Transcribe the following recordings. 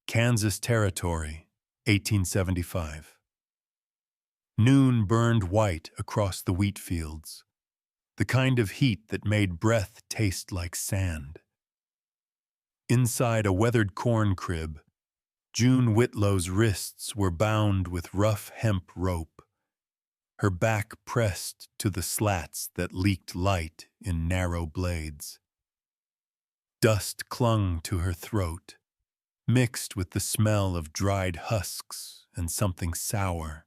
Kansas Territory, 1875. Noon burned white across the wheat fields, the kind of heat that made breath taste like sand. Inside a weathered corn crib, June Whitlow's wrists were bound with rough hemp rope, her back pressed to the slats that leaked light in narrow blades. Dust clung to her throat, mixed with the smell of dried husks and something sour.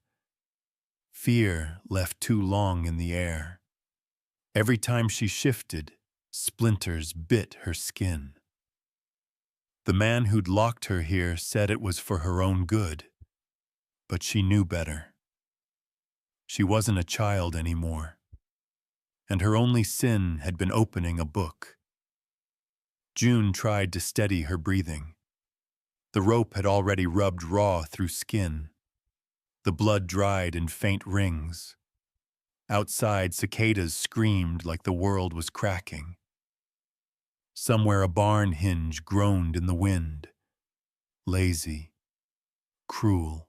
Fear left too long in the air. Every time she shifted, splinters bit her skin. The man who'd locked her here said it was for her own good, but she knew better. She wasn't a child anymore, and her only sin had been opening a book. June tried to steady her breathing. The rope had already rubbed raw through skin. The blood dried in faint rings. Outside, cicadas screamed like the world was cracking. Somewhere a barn hinge groaned in the wind. Lazy, cruel.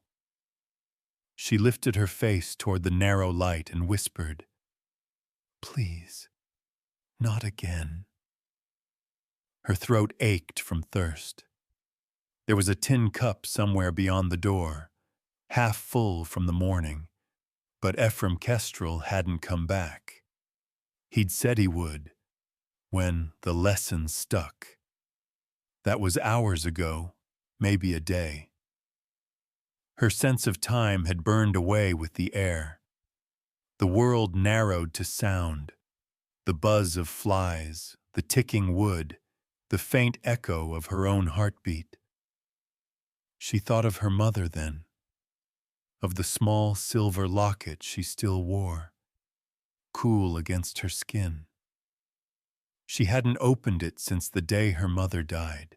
She lifted her face toward the narrow light and whispered, "Please, not again." Her throat ached from thirst. There was a tin cup somewhere beyond the door, half full from the morning, but Ephraim Kestrel hadn't come back. He'd said he would, when the lesson stuck. That was hours ago, maybe a day. Her sense of time had burned away with the air. The world narrowed to sound, the buzz of flies, the ticking wood, the faint echo of her own heartbeat. She thought of her mother then, of the small silver locket she still wore, cool against her skin. She hadn't opened it since the day her mother died.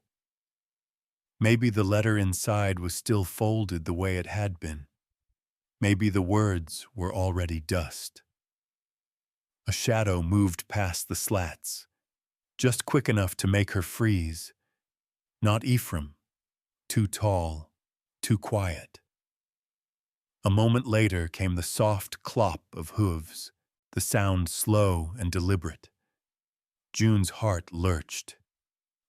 Maybe the letter inside was still folded the way it had been. Maybe the words were already dust. A shadow moved past the slats, just quick enough to make her freeze. Not Ephraim, too tall, too quiet. A moment later came the soft clop of hooves, the sound slow and deliberate. June's heart lurched.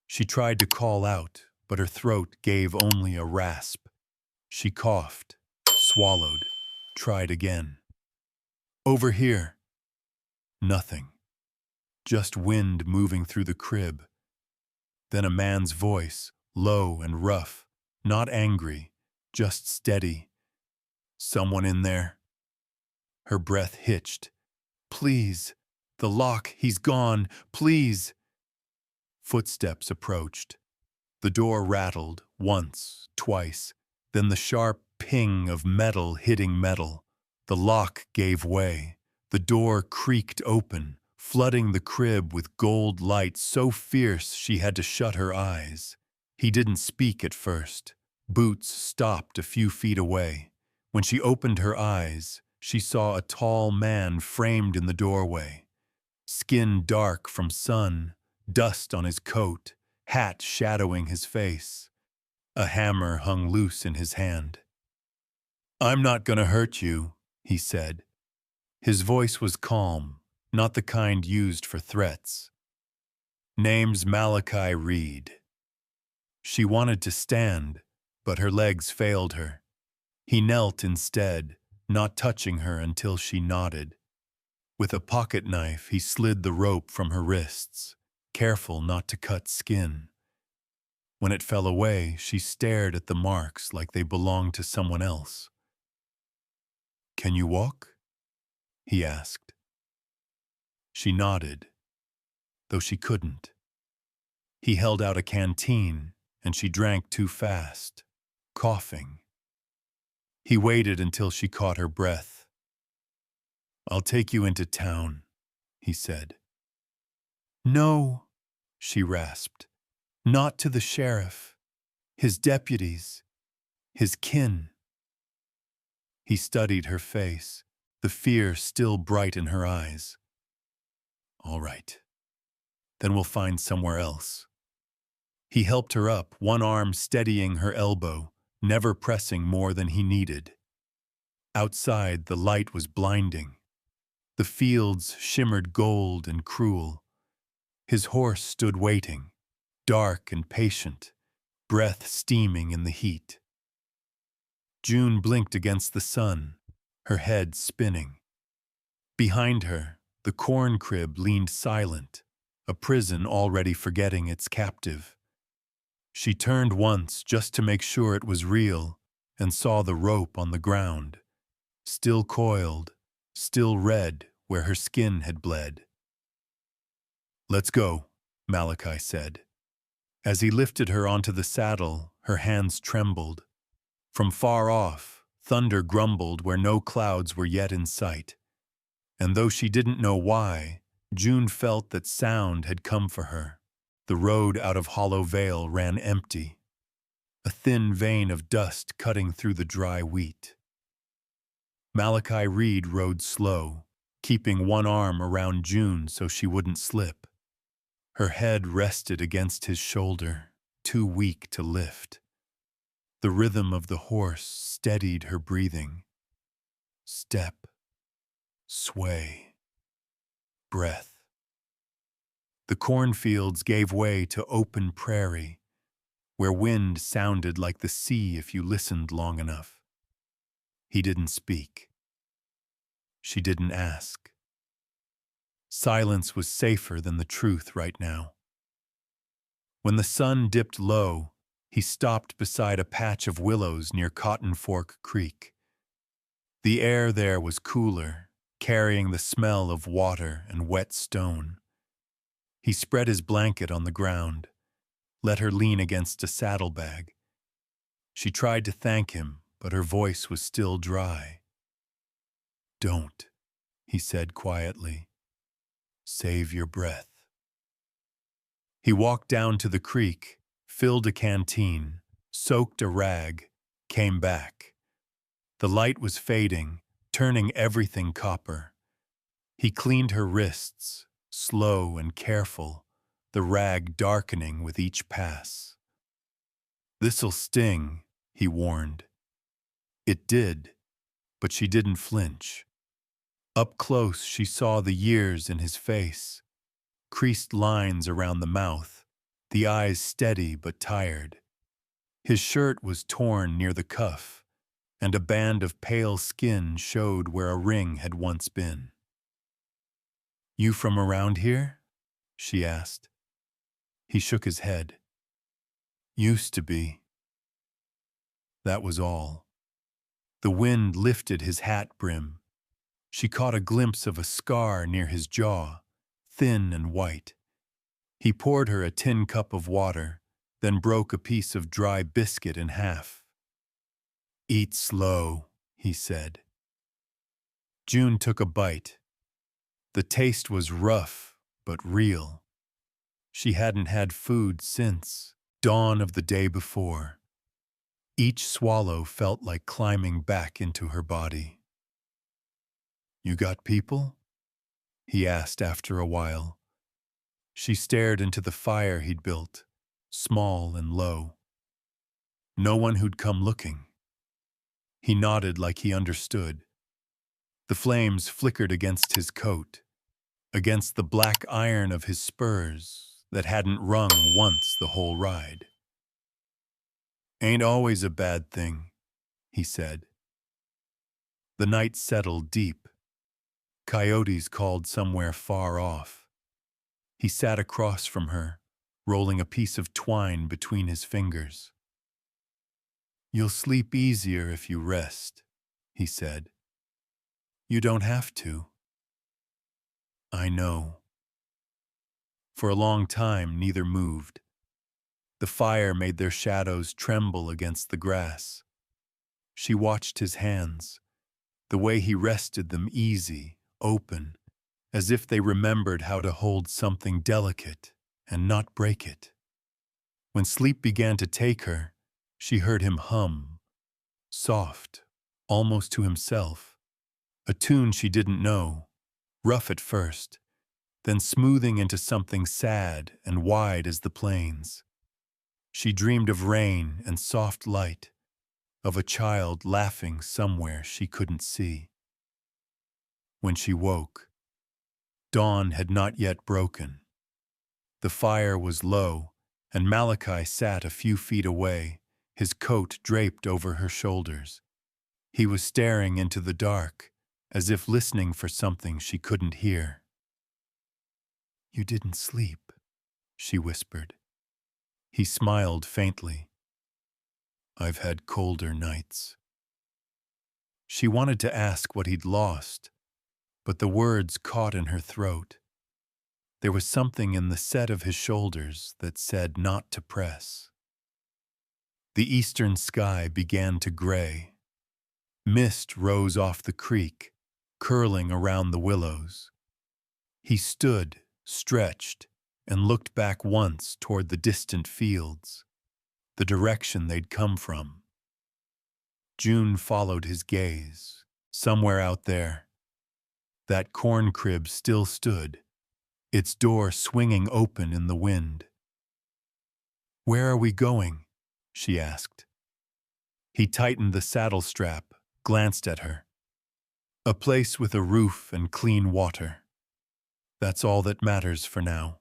She tried to call out, but her throat gave only a rasp. She coughed, swallowed, tried again. "Over here." Nothing. Just wind moving through the crib. Then a man's voice, low and rough, not angry, just steady. "Someone in there?" Her breath hitched. "Please. The lock, he's gone. Please." Footsteps approached. The door rattled, once, twice, then the sharp ping of metal hitting metal. The lock gave way. The door creaked open, flooding the crib with gold light so fierce she had to shut her eyes. He didn't speak at first. Boots stopped a few feet away. When she opened her eyes, she saw a tall man framed in the doorway. Skin dark from sun, dust on his coat, hat shadowing his face. A hammer hung loose in his hand. "I'm not gonna hurt you," he said. His voice was calm, not the kind used for threats. "Name's Malachi Reed." She wanted to stand, but her legs failed her. He knelt instead, not touching her until she nodded. With a pocket knife, he slid the rope from her wrists, careful not to cut skin. When it fell away, she stared at the marks like they belonged to someone else. "Can you walk?" he asked. She nodded, though she couldn't. He held out a canteen, and she drank too fast, coughing. He waited until she caught her breath. "I'll take you into town," he said. "No," she rasped. "Not to the sheriff, his deputies, his kin." He studied her face, the fear still bright in her eyes. "All right. Then we'll find somewhere else." He helped her up, one arm steadying her elbow, never pressing more than he needed. Outside, the light was blinding. The fields shimmered gold and cruel. His horse stood waiting, dark and patient, breath steaming in the heat. June blinked against the sun, her head spinning. Behind her, the corn crib leaned silent, a prison already forgetting its captive. She turned once just to make sure it was real and saw the rope on the ground, still coiled, still red where her skin had bled. "Let's go," Malachi said. As he lifted her onto the saddle, her hands trembled. From far off, thunder grumbled where no clouds were yet in sight. And though she didn't know why, June felt that sound had come for her. The road out of Hollow Vale ran empty, a thin vein of dust cutting through the dry wheat. Malachi Reed rode slow, keeping one arm around June so she wouldn't slip. Her head rested against his shoulder, too weak to lift. The rhythm of the horse steadied her breathing. Step, sway, breath. The cornfields gave way to open prairie, where wind sounded like the sea if you listened long enough. He didn't speak. She didn't ask. Silence was safer than the truth right now. When the sun dipped low, he stopped beside a patch of willows near Cotton Fork Creek. The air there was cooler, carrying the smell of water and wet stone. He spread his blanket on the ground, let her lean against a saddlebag. She tried to thank him, but her voice was still dry. "Don't," he said quietly. "Save your breath." He walked down to the creek, filled a canteen, soaked a rag, came back. The light was fading, turning everything copper. He cleaned her wrists, slow and careful, the rag darkening with each pass. "This'll sting," he warned. It did, but she didn't flinch. Up close, she saw the years in his face, creased lines around the mouth, the eyes steady but tired. His shirt was torn near the cuff, and a band of pale skin showed where a ring had once been. "You from around here?" she asked. He shook his head. "Used to be." That was all. The wind lifted his hat brim. She caught a glimpse of a scar near his jaw, thin and white. He poured her a tin cup of water, then broke a piece of dry biscuit in half. "Eat slow," he said. June took a bite. The taste was rough, but real. She hadn't had food since dawn of the day before. Each swallow felt like climbing back into her body. "You got people?" he asked after a while. She stared into the fire he'd built, small and low. No one who'd come looking. He nodded like he understood. The flames flickered against his coat, against the black iron of his spurs that hadn't rung once the whole ride. "Ain't always a bad thing," he said. The night settled deep. Coyotes called somewhere far off. He sat across from her, rolling a piece of twine between his fingers. "You'll sleep easier if you rest," he said. "You don't have to." "I know." For a long time, neither moved. The fire made their shadows tremble against the grass. She watched his hands, the way he rested them easy, open, as if they remembered how to hold something delicate and not break it. When sleep began to take her, she heard him hum, soft, almost to himself, a tune she didn't know, rough at first, then smoothing into something sad and wide as the plains. She dreamed of rain and soft light, of a child laughing somewhere she couldn't see. When she woke, dawn had not yet broken. The fire was low, and Malachi sat a few feet away, his coat draped over her shoulders. He was staring into the dark, as if listening for something she couldn't hear. "You didn't sleep," she whispered. He smiled faintly. "I've had colder nights." She wanted to ask what he'd lost, but the words caught in her throat. There was something in the set of his shoulders that said not to press. The eastern sky began to gray. Mist rose off the creek, curling around the willows. He stood, stretched, and looked back once toward the distant fields, the direction they'd come from. June followed his gaze. Somewhere out there, that corn crib still stood, its door swinging open in the wind. "Where are we going?" she asked. He tightened the saddle strap, glanced at her. "A place with a roof and clean water. That's all that matters for now."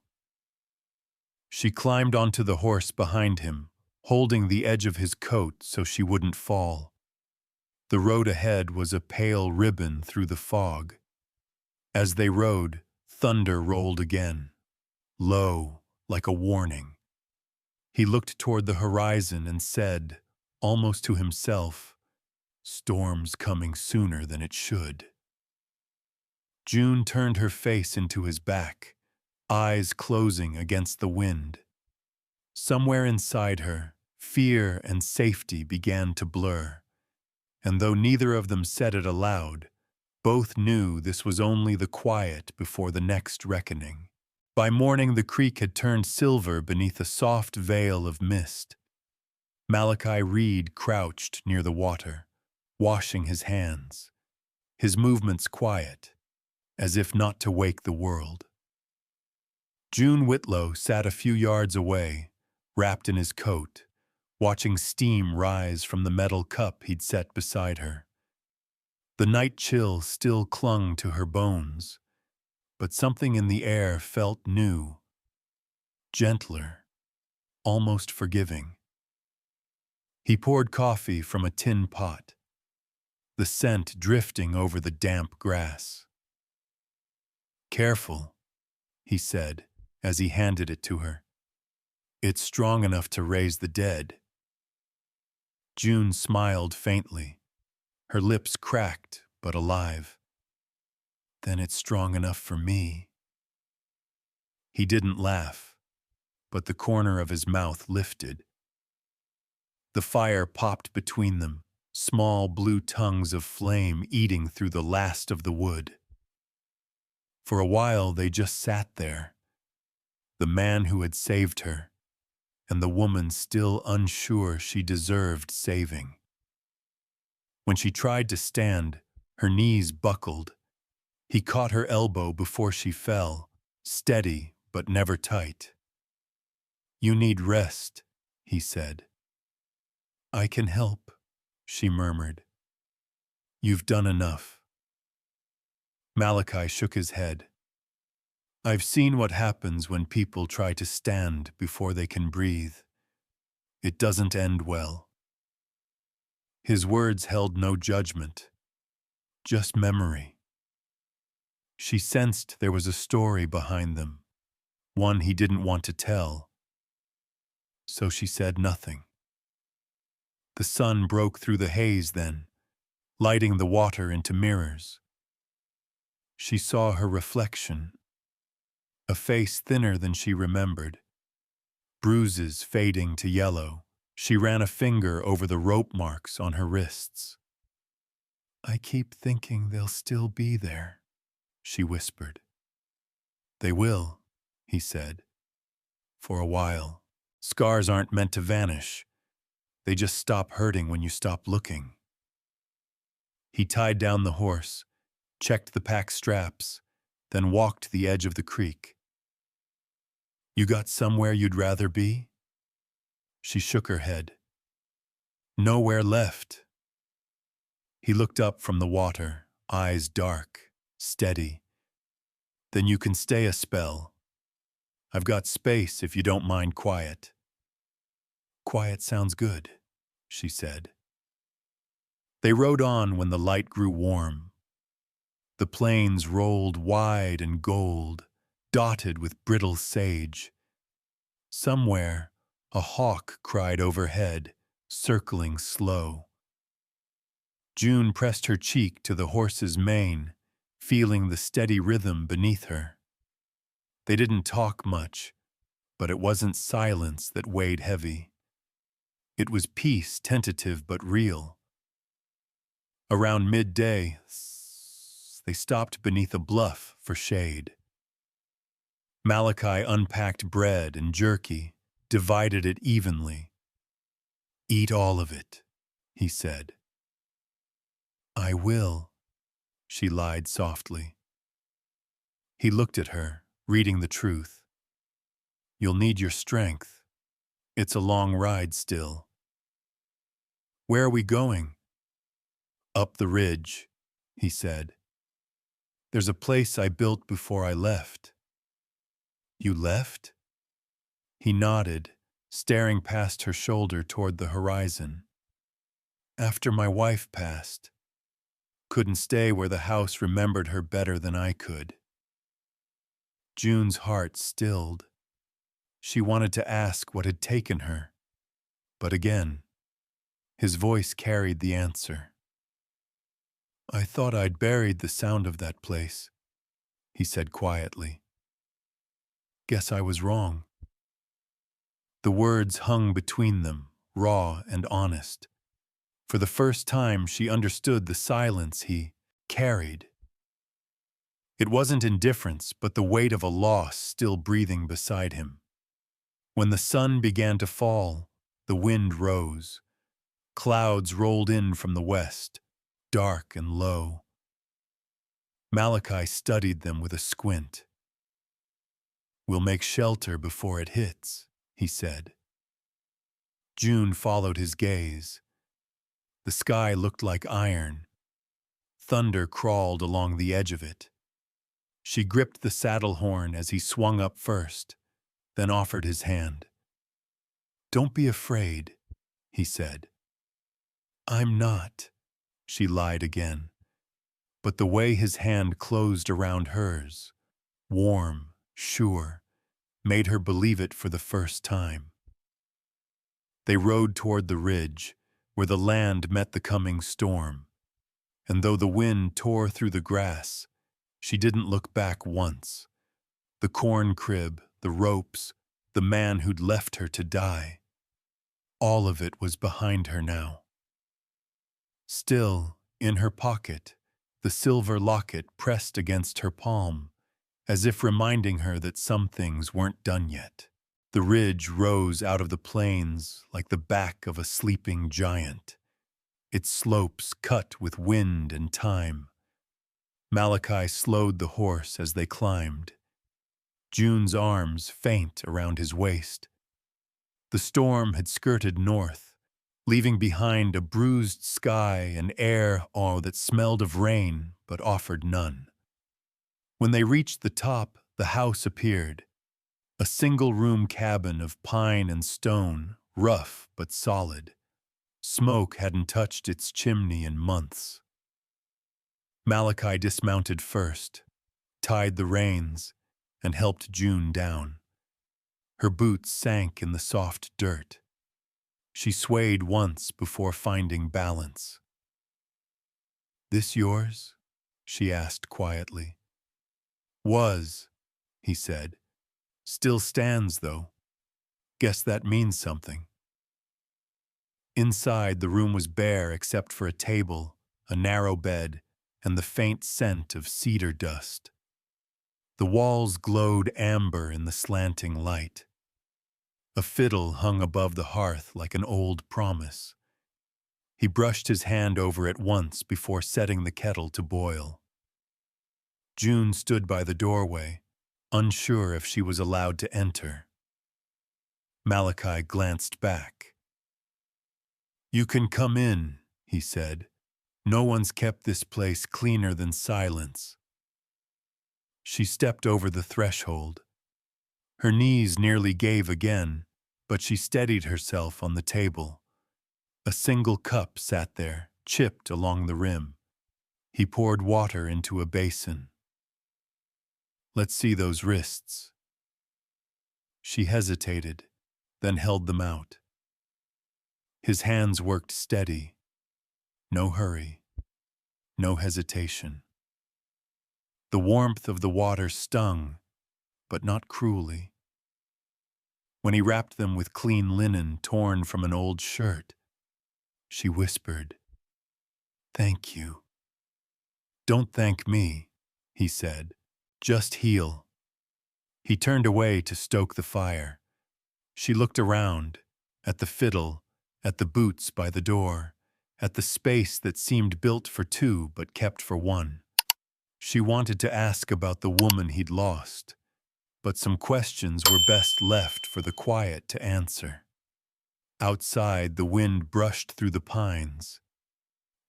She climbed onto the horse behind him, holding the edge of his coat so she wouldn't fall. The road ahead was a pale ribbon through the fog. As they rode, thunder rolled again, low, like a warning. He looked toward the horizon and said, almost to himself, "Storm's coming sooner than it should." June turned her face into his back, eyes closing against the wind. Somewhere inside her, fear and safety began to blur, and though neither of them said it aloud, both knew this was only the quiet before the next reckoning. By morning the creek had turned silver beneath a soft veil of mist. Malachi Reed crouched near the water, washing his hands, his movements quiet, as if not to wake the world. June Whitlow sat a few yards away, wrapped in his coat, watching steam rise from the metal cup he'd set beside her. The night chill still clung to her bones, but something in the air felt new, gentler, almost forgiving. He poured coffee from a tin pot, the scent drifting over the damp grass. "Careful," he said as he handed it to her. "It's strong enough to raise the dead." June smiled faintly, her lips cracked but alive. "Then it's strong enough for me." He didn't laugh, but the corner of his mouth lifted. The fire popped between them, small blue tongues of flame eating through the last of the wood. For a while they just sat there, the man who had saved her, and the woman still unsure she deserved saving. When she tried to stand, her knees buckled. He caught her elbow before she fell, steady but never tight. "You need rest," he said. "I can help," she murmured. "You've done enough." Malachi shook his head. "I've seen what happens when people try to stand before they can breathe. It doesn't end well." His words held no judgment, just memory. She sensed there was a story behind them, one he didn't want to tell. So she said nothing. The sun broke through the haze then, lighting the water into mirrors. She saw her reflection, a face thinner than she remembered, bruises fading to yellow. She ran a finger over the rope marks on her wrists. "I keep thinking they'll still be there," she whispered. "They will," he said. "For a while. Scars aren't meant to vanish. They just stop hurting when you stop looking." He tied down the horse, checked the pack straps, then walked the edge of the creek. "You got somewhere you'd rather be?" She shook her head. Nowhere left. He looked up from the water, eyes dark, steady. Then you can stay a spell. I've got space if you don't mind quiet. Quiet sounds good, she said. They rode on when the light grew warm. The plains rolled wide and gold, dotted with brittle sage. Somewhere, a hawk cried overhead, circling slow. June pressed her cheek to the horse's mane, feeling the steady rhythm beneath her. They didn't talk much, but it wasn't silence that weighed heavy. It was peace, tentative but real. Around midday, they stopped beneath a bluff for shade. Malachi unpacked bread and jerky, divided it evenly. Eat all of it, he said. I will, she lied softly. He looked at her, reading the truth. You'll need your strength. It's a long ride still. Where are we going? Up the ridge, he said. There's a place I built before I left. You left? He nodded, staring past her shoulder toward the horizon. After my wife passed. Couldn't stay where the house remembered her better than I could. June's heart stilled. She wanted to ask what had taken her. But again, his voice carried the answer. I thought I'd buried the sound of that place, he said quietly. Guess I was wrong. The words hung between them, raw and honest. For the first time, she understood the silence he carried. It wasn't indifference, but the weight of a loss still breathing beside him. When the sun began to fall, the wind rose. Clouds rolled in from the west, dark and low. Malachi studied them with a squint. We'll make shelter before it hits, he said. June followed his gaze. The sky looked like iron. Thunder crawled along the edge of it. She gripped the saddle horn as he swung up first, then offered his hand. Don't be afraid, he said. I'm not, she lied again. But the way his hand closed around hers, warm, sure, made her believe it for the first time. They rode toward the ridge, where the land met the coming storm, and though the wind tore through the grass, she didn't look back once. The corn crib, the ropes, the man who'd left her to die, all of it was behind her now. Still, in her pocket, the silver locket pressed against her palm, as if reminding her that some things weren't done yet. The ridge rose out of the plains like the back of a sleeping giant, its slopes cut with wind and time. Malachi slowed the horse as they climbed. June's arms faint around his waist. The storm had skirted north, leaving behind a bruised sky and air that smelled of rain but offered none. When they reached the top, the house appeared. A single-room cabin of pine and stone, rough but solid. Smoke hadn't touched its chimney in months. Malachi dismounted first, tied the reins, and helped June down. Her boots sank in the soft dirt. She swayed once before finding balance. This yours? She asked quietly. Was, he said. Still stands, though. Guess that means something. Inside, the room was bare except for a table, a narrow bed, and the faint scent of cedar dust. The walls glowed amber in the slanting light. A fiddle hung above the hearth like an old promise. He brushed his hand over it once before setting the kettle to boil. June stood by the doorway, unsure if she was allowed to enter. Malachi glanced back. "You can come in," he said. "No one's kept this place cleaner than silence." She stepped over the threshold. Her knees nearly gave again, but she steadied herself on the table. A single cup sat there, chipped along the rim. He poured water into a basin. "Let's see those wrists." She hesitated, then held them out. His hands worked steady. No hurry. No hesitation. The warmth of the water stung, but not cruelly. When he wrapped them with clean linen torn from an old shirt, she whispered, "Thank you." "Don't thank me," he said. "Just heal." He turned away to stoke the fire. She looked around, at the fiddle, at the boots by the door, at the space that seemed built for two but kept for one. She wanted to ask about the woman he'd lost, but some questions were best left for the quiet to answer. Outside, the wind brushed through the pines.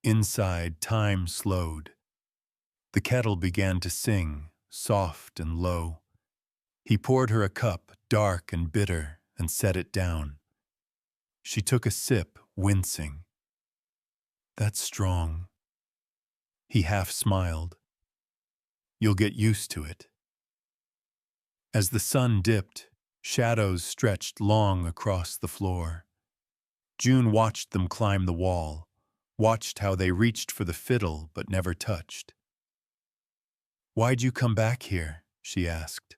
Inside, time slowed. The kettle began to sing, soft and low. He poured her a cup, dark and bitter, and set it down. She took a sip, wincing. "That's strong." He half smiled. "You'll get used to it." As the sun dipped, shadows stretched long across the floor. June watched them climb the wall, watched how they reached for the fiddle but never touched. "Why'd you come back here?" she asked.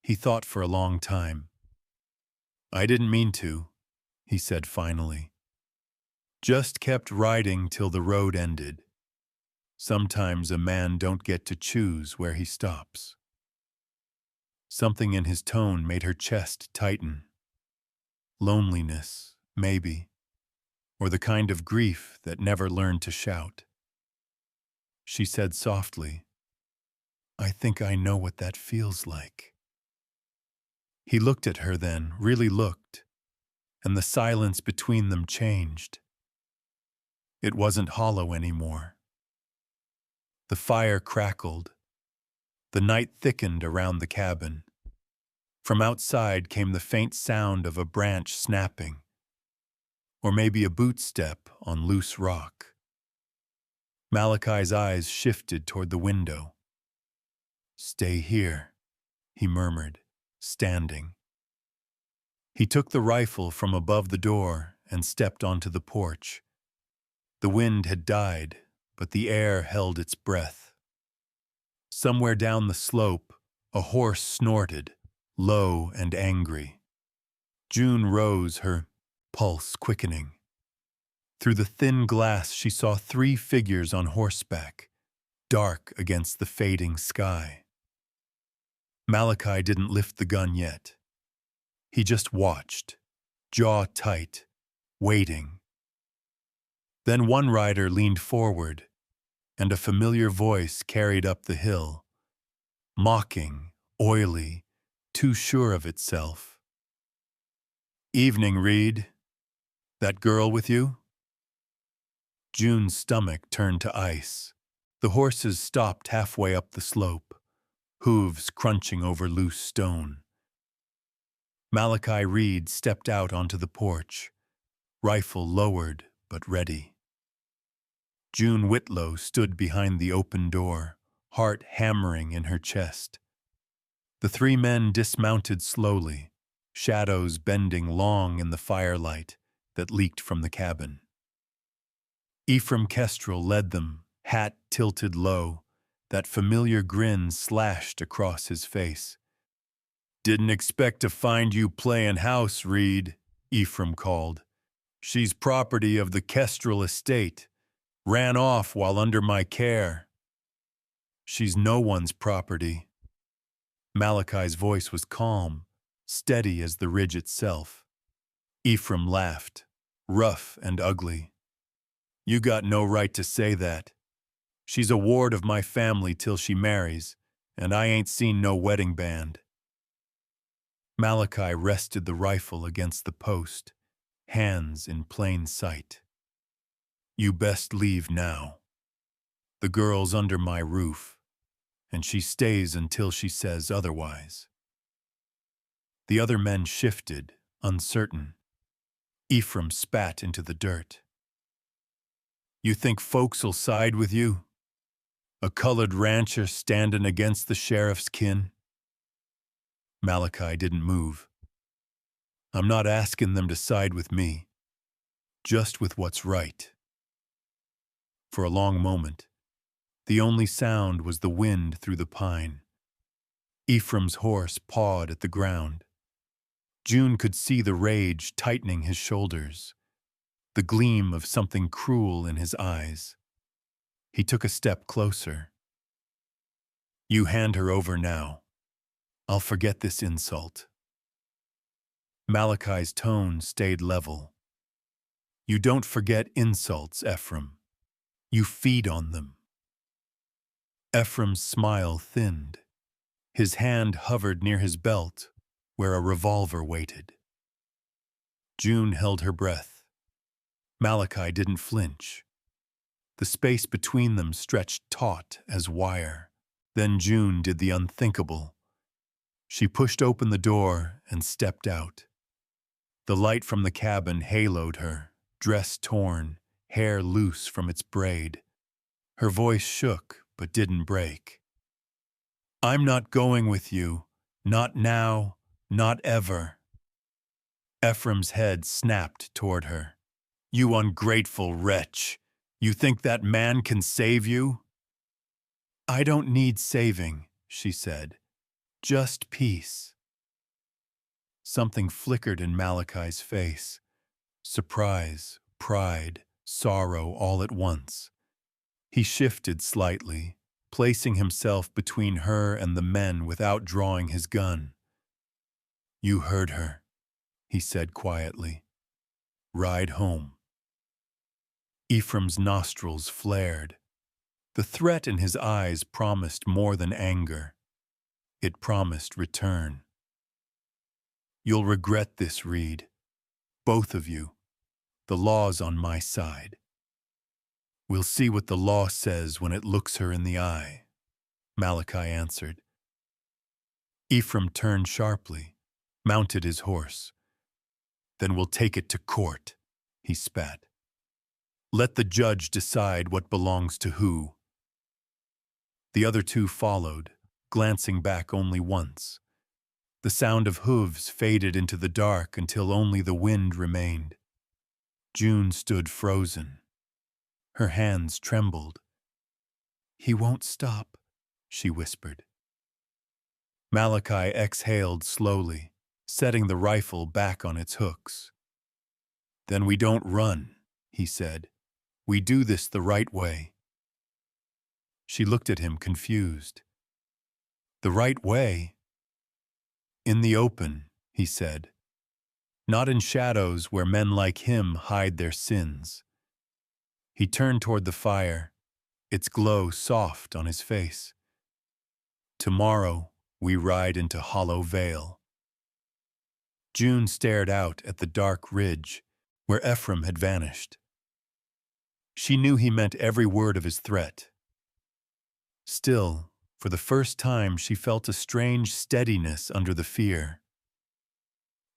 He thought for a long time. "I didn't mean to," he said finally. "Just kept riding till the road ended. Sometimes a man don't get to choose where he stops." Something in his tone made her chest tighten. Loneliness, maybe, or the kind of grief that never learned to shout. She said softly, "I think I know what that feels like." He looked at her then, really looked, and the silence between them changed. It wasn't hollow anymore. The fire crackled. The night thickened around the cabin. From outside came the faint sound of a branch snapping, or maybe a boot step on loose rock. Malachi's eyes shifted toward the window. "Stay here," he murmured, standing. He took the rifle from above the door and stepped onto the porch. The wind had died, but the air held its breath. Somewhere down the slope, a horse snorted, low and angry. June rose, her pulse quickening. Through the thin glass she saw 3 figures on horseback, dark against the fading sky. Malachi didn't lift the gun yet. He just watched, jaw tight, waiting. Then one rider leaned forward, and a familiar voice carried up the hill, mocking, oily, too sure of itself. "Evening, Reed. That girl with you?" June's stomach turned to ice. The horses stopped halfway up the slope, hooves crunching over loose stone. Malachi Reed stepped out onto the porch, rifle lowered but ready. June Whitlow stood behind the open door, heart hammering in her chest. The 3 men dismounted slowly, shadows bending long in the firelight that leaked from the cabin. Ephraim Kestrel led them, hat tilted low, that familiar grin slashed across his face. "Didn't expect to find you playing house, Reed," Ephraim called. "She's property of the Kestrel estate. Ran off while under my care." "She's no one's property." Malachi's voice was calm, steady as the ridge itself. Ephraim laughed, rough and ugly. "You got no right to say that. She's a ward of my family till she marries, and I ain't seen no wedding band." Malachi rested the rifle against the post, hands in plain sight. You best leave now. The girl's under my roof, and she stays until she says otherwise. The other men shifted, uncertain. Ephraim spat into the dirt. You think folks'll side with you? A colored rancher standing against the sheriff's kin? Malachi didn't move. I'm not asking them to side with me, just with what's right. For a long moment, the only sound was the wind through the pine. Ephraim's horse pawed at the ground. June could see the rage tightening his shoulders, the gleam of something cruel in his eyes. He took a step closer. You hand her over now. I'll forget this insult. Malachi's tone stayed level. You don't forget insults, Ephraim. You feed on them. Ephraim's smile thinned. His hand hovered near his belt, where a revolver waited. June held her breath. Malachi didn't flinch. The space between them stretched taut as wire. Then June did the unthinkable. She pushed open the door and stepped out. The light from the cabin haloed her, dress torn, hair loose from its braid. Her voice shook but didn't break. I'm not going with you. Not now, not ever. Ephraim's head snapped toward her. You ungrateful wretch. You think that man can save you? I don't need saving, she said. Just peace. Something flickered in Malachi's face. Surprise, pride, sorrow all at once. He shifted slightly, placing himself between her and the men without drawing his gun. You heard her, he said quietly. Ride home. Ephraim's nostrils flared. The threat in his eyes promised more than anger. It promised return. You'll regret this, Reed. Both of you. The law's on my side. We'll see what the law says when it looks her in the eye, Malachi answered. Ephraim turned sharply, mounted his horse. Then we'll take it to court, he spat. Let the judge decide what belongs to who. The other two followed, glancing back only once. The sound of hooves faded into the dark until only the wind remained. June stood frozen. Her hands trembled. He won't stop, she whispered. Malachi exhaled slowly, setting the rifle back on its hooks. Then we don't run, he said. We do this the right way. She looked at him confused. The right way? In the open, he said. Not in shadows where men like him hide their sins. He turned toward the fire, its glow soft on his face. Tomorrow, we ride into Hollow Vale. June stared out at the dark ridge where Ephraim had vanished. She knew he meant every word of his threat. Still, for the first time, she felt a strange steadiness under the fear.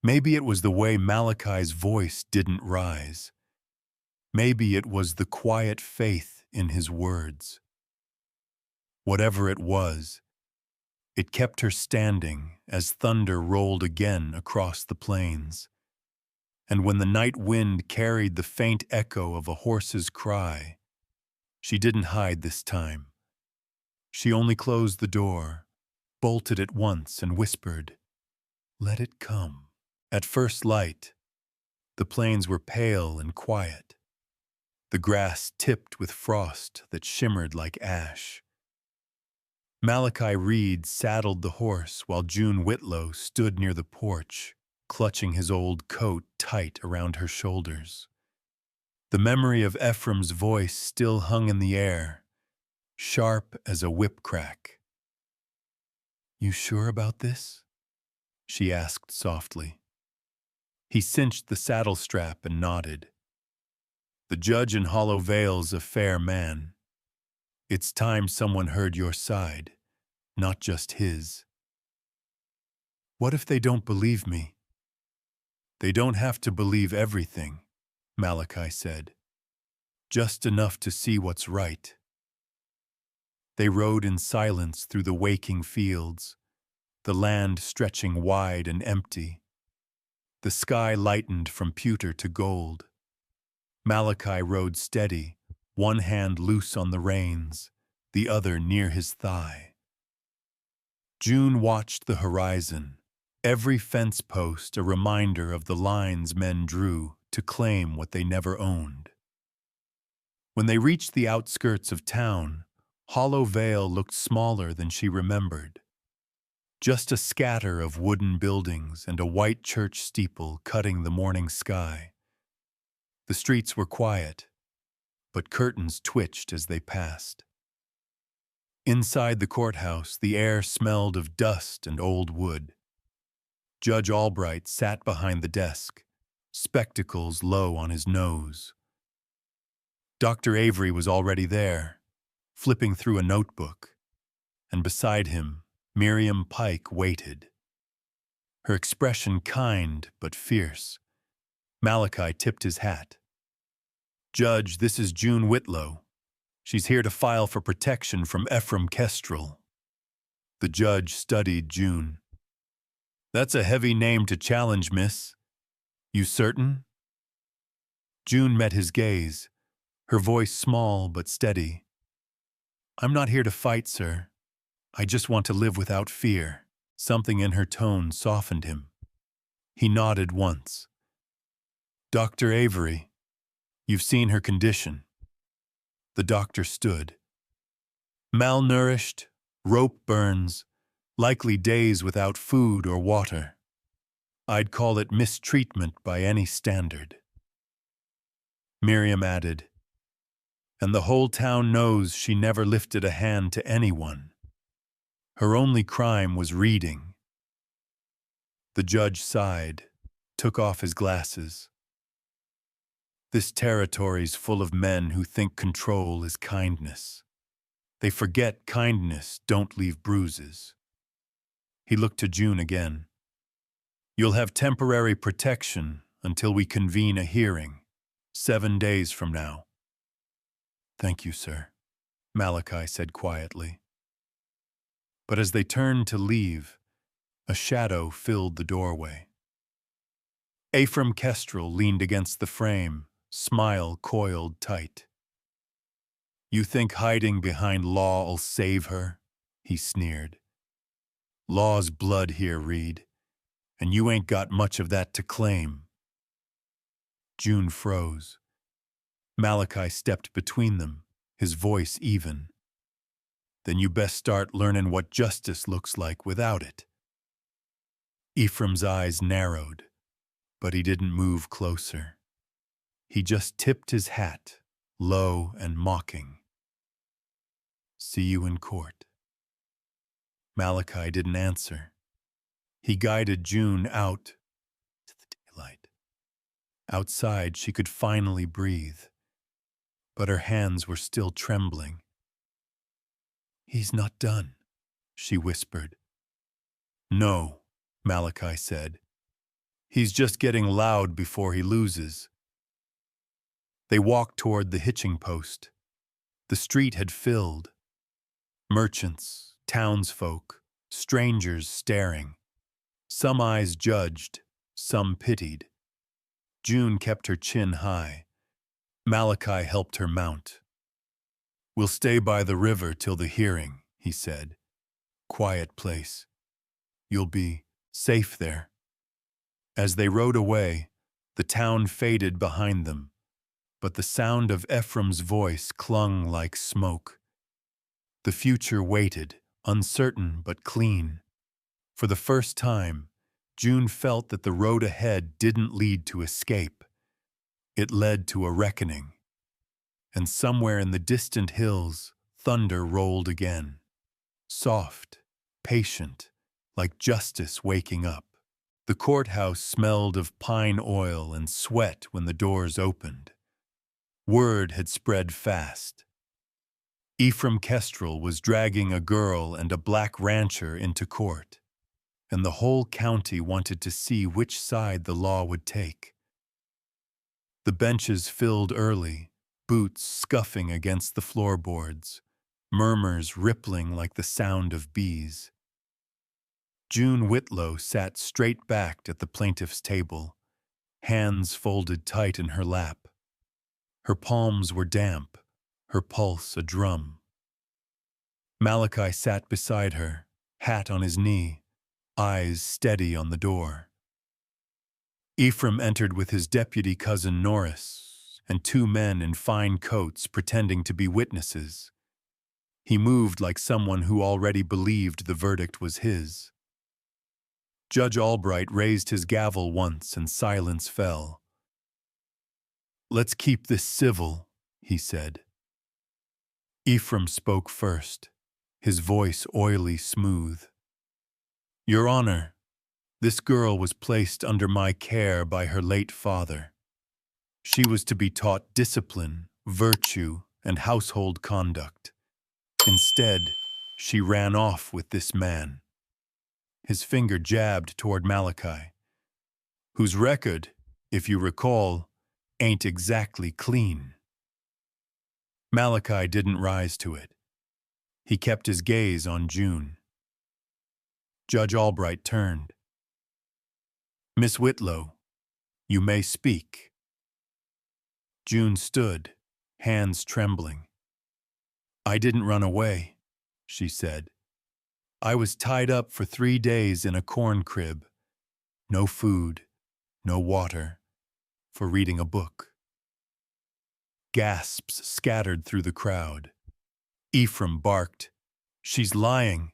Maybe it was the way Malachi's voice didn't rise. Maybe it was the quiet faith in his words. Whatever it was, it kept her standing as thunder rolled again across the plains. And when the night wind carried the faint echo of a horse's cry, she didn't hide this time. She only closed the door, bolted it once, and whispered, "Let it come." At first light, the plains were pale and quiet. The grass tipped with frost that shimmered like ash. Malachi Reed saddled the horse while June Whitlow stood near the porch, clutching his old coat tight around her shoulders. The memory of Ephraim's voice still hung in the air, sharp as a whip crack. You sure about this? she asked softly. He cinched the saddle strap and nodded. The judge in Hollow Vale's a fair man. It's time someone heard your side, not just his. What if they don't believe me? They don't have to believe everything, Malachi said. Just enough to see what's right. They rode in silence through the waking fields, the land stretching wide and empty. The sky lightened from pewter to gold. Malachi rode steady, one hand loose on the reins, the other near his thigh. June watched the horizon, every fence post a reminder of the lines men drew to claim what they never owned. When they reached the outskirts of town, Hollow Vale looked smaller than she remembered. Just a scatter of wooden buildings and a white church steeple cutting the morning sky. The streets were quiet, but curtains twitched as they passed. Inside the courthouse, the air smelled of dust and old wood. Judge Albright sat behind the desk, spectacles low on his nose. Dr. Avery was already there, flipping through a notebook, and beside him, Miriam Pike waited. Her expression kind but fierce. Malachi tipped his hat. Judge, this is June Whitlow. She's here to file for protection from Ephraim Kestrel. The judge studied June. That's a heavy name to challenge, miss. You certain? June met his gaze, her voice small but steady. I'm not here to fight, sir. I just want to live without fear. Something in her tone softened him. He nodded once. Dr. Avery, you've seen her condition. The doctor stood. Malnourished, rope burns, likely days without food or water. I'd call it mistreatment by any standard. Miriam added, and the whole town knows she never lifted a hand to anyone. Her only crime was reading. The judge sighed, took off his glasses. This territory's full of men who think control is kindness. They forget kindness don't leave bruises. He looked to June again. You'll have temporary protection until we convene a hearing, 7 days from now. Thank you, sir, Malachi said quietly. But as they turned to leave, a shadow filled the doorway. Ephraim Kestrel leaned against the frame, smile coiled tight. You think hiding behind law'll save her? He sneered. Law's blood here, Reed, and you ain't got much of that to claim. June froze. Malachi stepped between them, his voice even. Then you best start learning what justice looks like without it. Ephraim's eyes narrowed, but he didn't move closer. He just tipped his hat, low and mocking. See you in court. Malachi didn't answer. He guided June out to the daylight. Outside, she could finally breathe, but her hands were still trembling. He's not done, she whispered. No, Malachi said. He's just getting loud before he loses. They walked toward the hitching post. The street had filled. Merchants, townsfolk, strangers staring. Some eyes judged, some pitied. June kept her chin high. Malachi helped her mount. We'll stay by the river till the hearing, he said. Quiet place. You'll be safe there. As they rode away, the town faded behind them, but the sound of Ephraim's voice clung like smoke. The future waited, uncertain but clean. For the first time, June felt that the road ahead didn't lead to escape. It led to a reckoning. And somewhere in the distant hills, thunder rolled again. Soft, patient, like justice waking up. The courthouse smelled of pine oil and sweat when the doors opened. Word had spread fast. Ephraim Kestrel was dragging a girl and a black rancher into court, and the whole county wanted to see which side the law would take. The benches filled early, boots scuffing against the floorboards, murmurs rippling like the sound of bees. June Whitlow sat straight-backed at the plaintiff's table, hands folded tight in her lap. Her palms were damp, her pulse a drum. Malachi sat beside her, hat on his knee, eyes steady on the door. Ephraim entered with his deputy cousin Norris and two men in fine coats pretending to be witnesses. He moved like someone who already believed the verdict was his. Judge Albright raised his gavel once and silence fell. "Let's keep this civil," he said. Ephraim spoke first, his voice oily smooth. "Your Honor, this girl was placed under my care by her late father. She was to be taught discipline, virtue, and household conduct. Instead, she ran off with this man." His finger jabbed toward Malachi, whose record, if you recall, ain't exactly clean. Malachi didn't rise to it. He kept his gaze on June. Judge Albright turned. "Miss Whitlow, you may speak." June stood, hands trembling. "I didn't run away," she said. "I was tied up for 3 days in a corn crib. No food, no water, for reading a book." Gasps scattered through the crowd. Ephraim barked, "She's lying.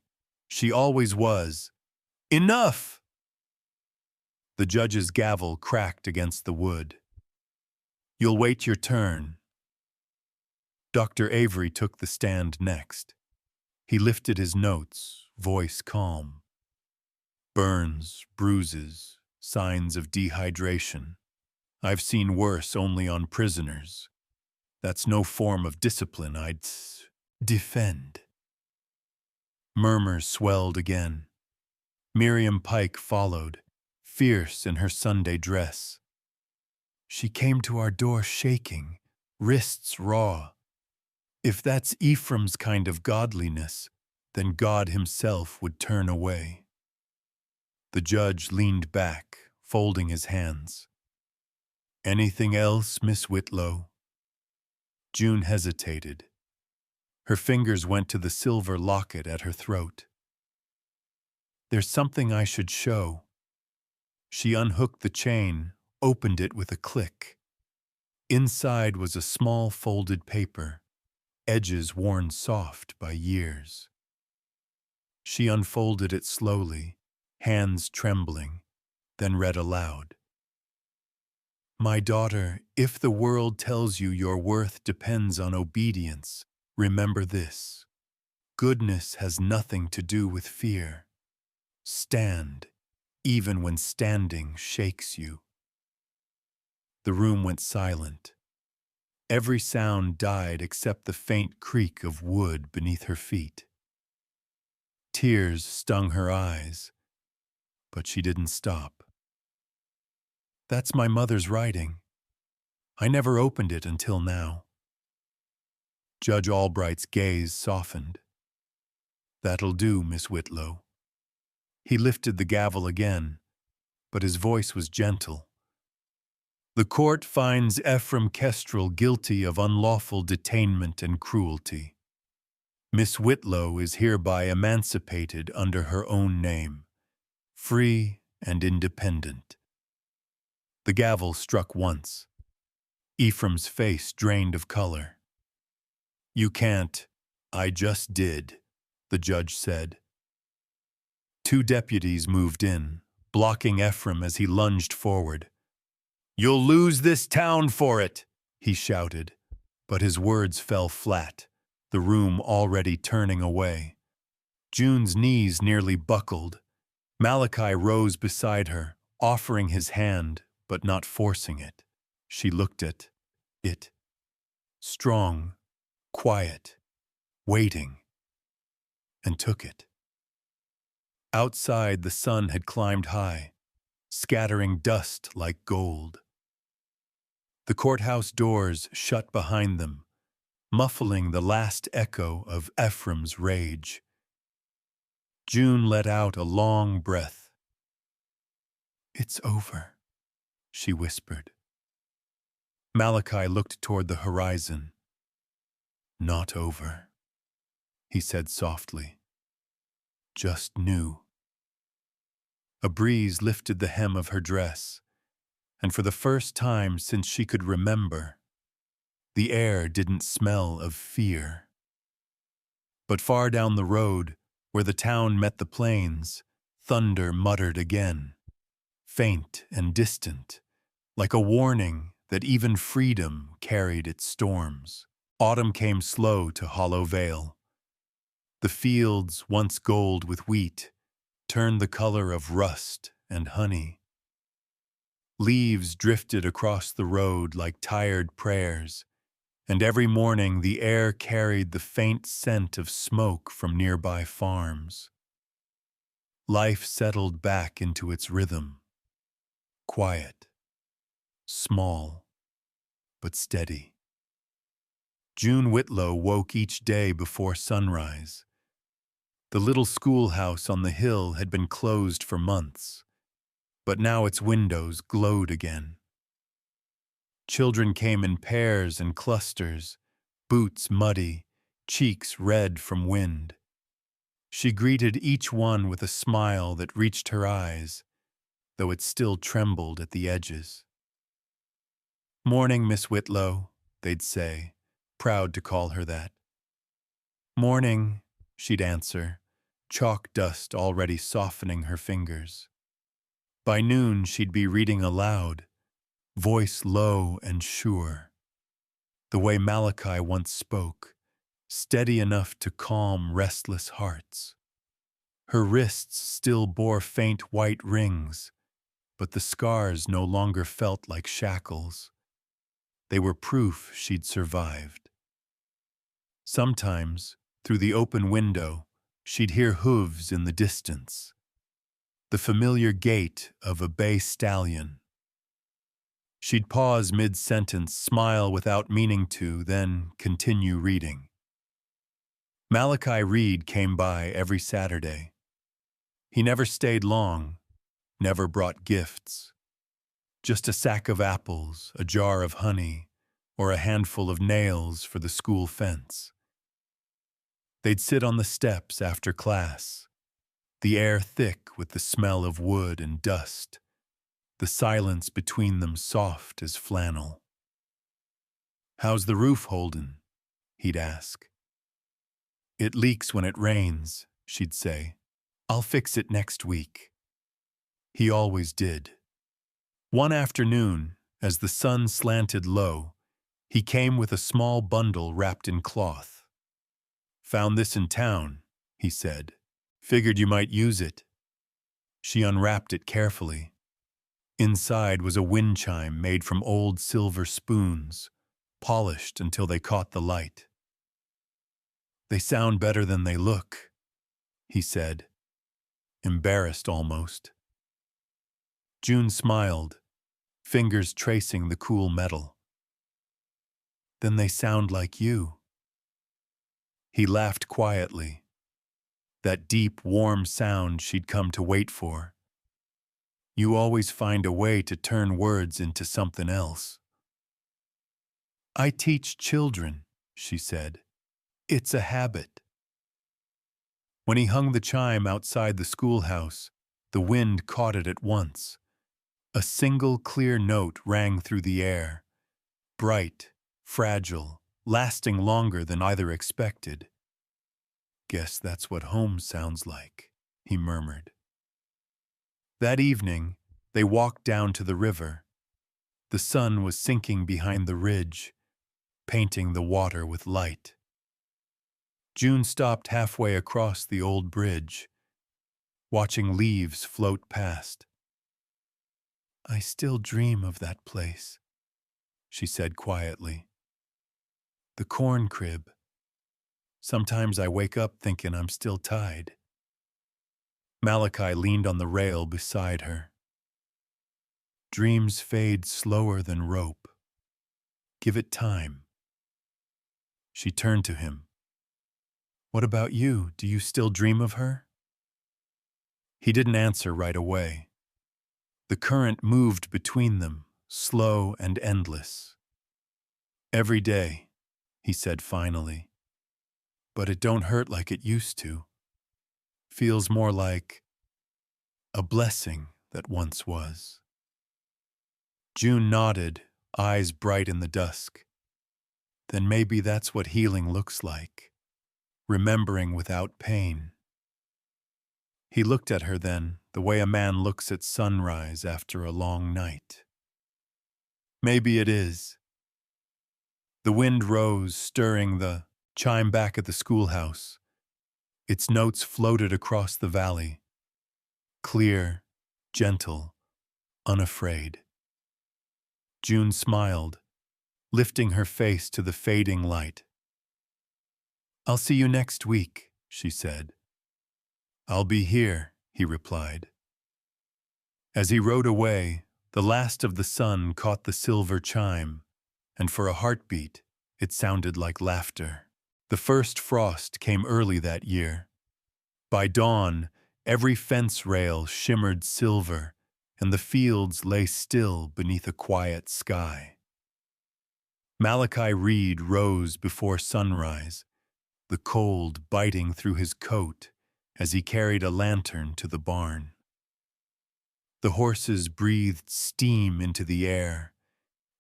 She always was. Enough!" The judge's gavel cracked against the wood. "You'll wait your turn." Dr. Avery took the stand next. He lifted his notes, voice calm. "Burns, bruises, signs of dehydration. I've seen worse only on prisoners. That's no form of discipline I'd defend." Murmurs swelled again. Miriam Pike followed, fierce in her Sunday dress. "She came to our door shaking, wrists raw. If that's Ephraim's kind of godliness, then God himself would turn away." The judge leaned back, folding his hands. "Anything else, Miss Whitlow?" June hesitated. Her fingers went to the silver locket at her throat. "There's something I should show." She unhooked the chain, opened it with a click. Inside was a small folded paper, edges worn soft by years. She unfolded it slowly, hands trembling, then read aloud. "My daughter, if the world tells you your worth depends on obedience, remember this. Goodness has nothing to do with fear. Stand, even when standing shakes you." The room went silent. Every sound died except the faint creak of wood beneath her feet. Tears stung her eyes, but she didn't stop. "That's my mother's writing. I never opened it until now." Judge Albright's gaze softened. "That'll do, Miss Whitlow." He lifted the gavel again, but his voice was gentle. "The court finds Ephraim Kestrel guilty of unlawful detainment and cruelty. Miss Whitlow is hereby emancipated under her own name, free and independent." The gavel struck once. Ephraim's face drained of color. "You can't." "I just did," the judge said. Two deputies moved in, blocking Ephraim as he lunged forward. "You'll lose this town for it," he shouted, but his words fell flat, the room already turning away. June's knees nearly buckled. Malachi rose beside her, offering his hand but not forcing it. She looked at it, strong, quiet, waiting, and took it. Outside, the sun had climbed high, scattering dust like gold. The courthouse doors shut behind them, muffling the last echo of Ephraim's rage. June let out a long breath. "It's over," she whispered. Malachi looked toward the horizon. "Not over," he said softly. "Just new." A breeze lifted the hem of her dress, and for the first time since she could remember, the air didn't smell of fear. But far down the road, where the town met the plains, thunder muttered again, faint and distant, like a warning that even freedom carried its storms. Autumn came slow to Hollow Vale. The fields, once gold with wheat, turned the color of rust and honey. Leaves drifted across the road like tired prayers, and every morning the air carried the faint scent of smoke from nearby farms. Life settled back into its rhythm, quiet, small, but steady. June Whitlow woke each day before sunrise. The little schoolhouse on the hill had been closed for months, but now its windows glowed again. Children came in pairs and clusters, boots muddy, cheeks red from wind. She greeted each one with a smile that reached her eyes, though it still trembled at the edges. "Morning, Miss Whitlow," they'd say, proud to call her that. "Morning," she'd answer, chalk dust already softening her fingers. By noon she'd be reading aloud, voice low and sure, the way Malachi once spoke, steady enough to calm restless hearts. Her wrists still bore faint white rings, but the scars no longer felt like shackles. They were proof she'd survived. Sometimes, through the open window, she'd hear hooves in the distance, the familiar gait of a bay stallion. She'd pause mid-sentence, smile without meaning to, then continue reading. Malachi Reed came by every Saturday. He never stayed long, never brought gifts. Just a sack of apples, a jar of honey, or a handful of nails for the school fence. They'd sit on the steps after class, the air thick with the smell of wood and dust, the silence between them soft as flannel. "How's the roof holdin'?" he'd ask. "It leaks when it rains," she'd say. "I'll fix it next week." He always did. One afternoon, as the sun slanted low, he came with a small bundle wrapped in cloth. "Found this in town," he said. "Figured you might use it." She unwrapped it carefully. Inside was a wind chime made from old silver spoons, polished until they caught the light. "They sound better than they look," he said, embarrassed almost. June smiled, fingers tracing the cool metal. "Then they sound like you." He laughed quietly, that deep, warm sound she'd come to wait for. "You always find a way to turn words into something else." "I teach children," she said. "It's a habit." When he hung the chime outside the schoolhouse, the wind caught it at once. A single clear note rang through the air, bright, fragile, lasting longer than either expected. "Guess that's what home sounds like," he murmured. That evening, they walked down to the river. The sun was sinking behind the ridge, painting the water with light. June stopped halfway across the old bridge, watching leaves float past. I still dream of that place, she said quietly. The corn crib. Sometimes I wake up thinking I'm still tied. Malachi leaned on the rail beside her. Dreams fade slower than rope. Give it time. She turned to him. What about you? Do you still dream of her? He didn't answer right away. The current moved between them, slow and endless. Every day, he said finally. But it don't hurt like it used to. Feels more like a blessing that once was. June nodded, eyes bright in the dusk. Then maybe that's what healing looks like. Remembering without pain. He looked at her then, the way a man looks at sunrise after a long night. Maybe it is. The wind rose, stirring the chime back at the schoolhouse. Its notes floated across the valley. Clear, gentle, unafraid. June smiled, lifting her face to the fading light. I'll see you next week, she said. I'll be here, he replied. As he rode away, the last of the sun caught the silver chime, and for a heartbeat, it sounded like laughter. The first frost came early that year. By dawn, every fence rail shimmered silver, and the fields lay still beneath a quiet sky. Malachi Reed rose before sunrise, the cold biting through his coat as he carried a lantern to the barn. The horses breathed steam into the air,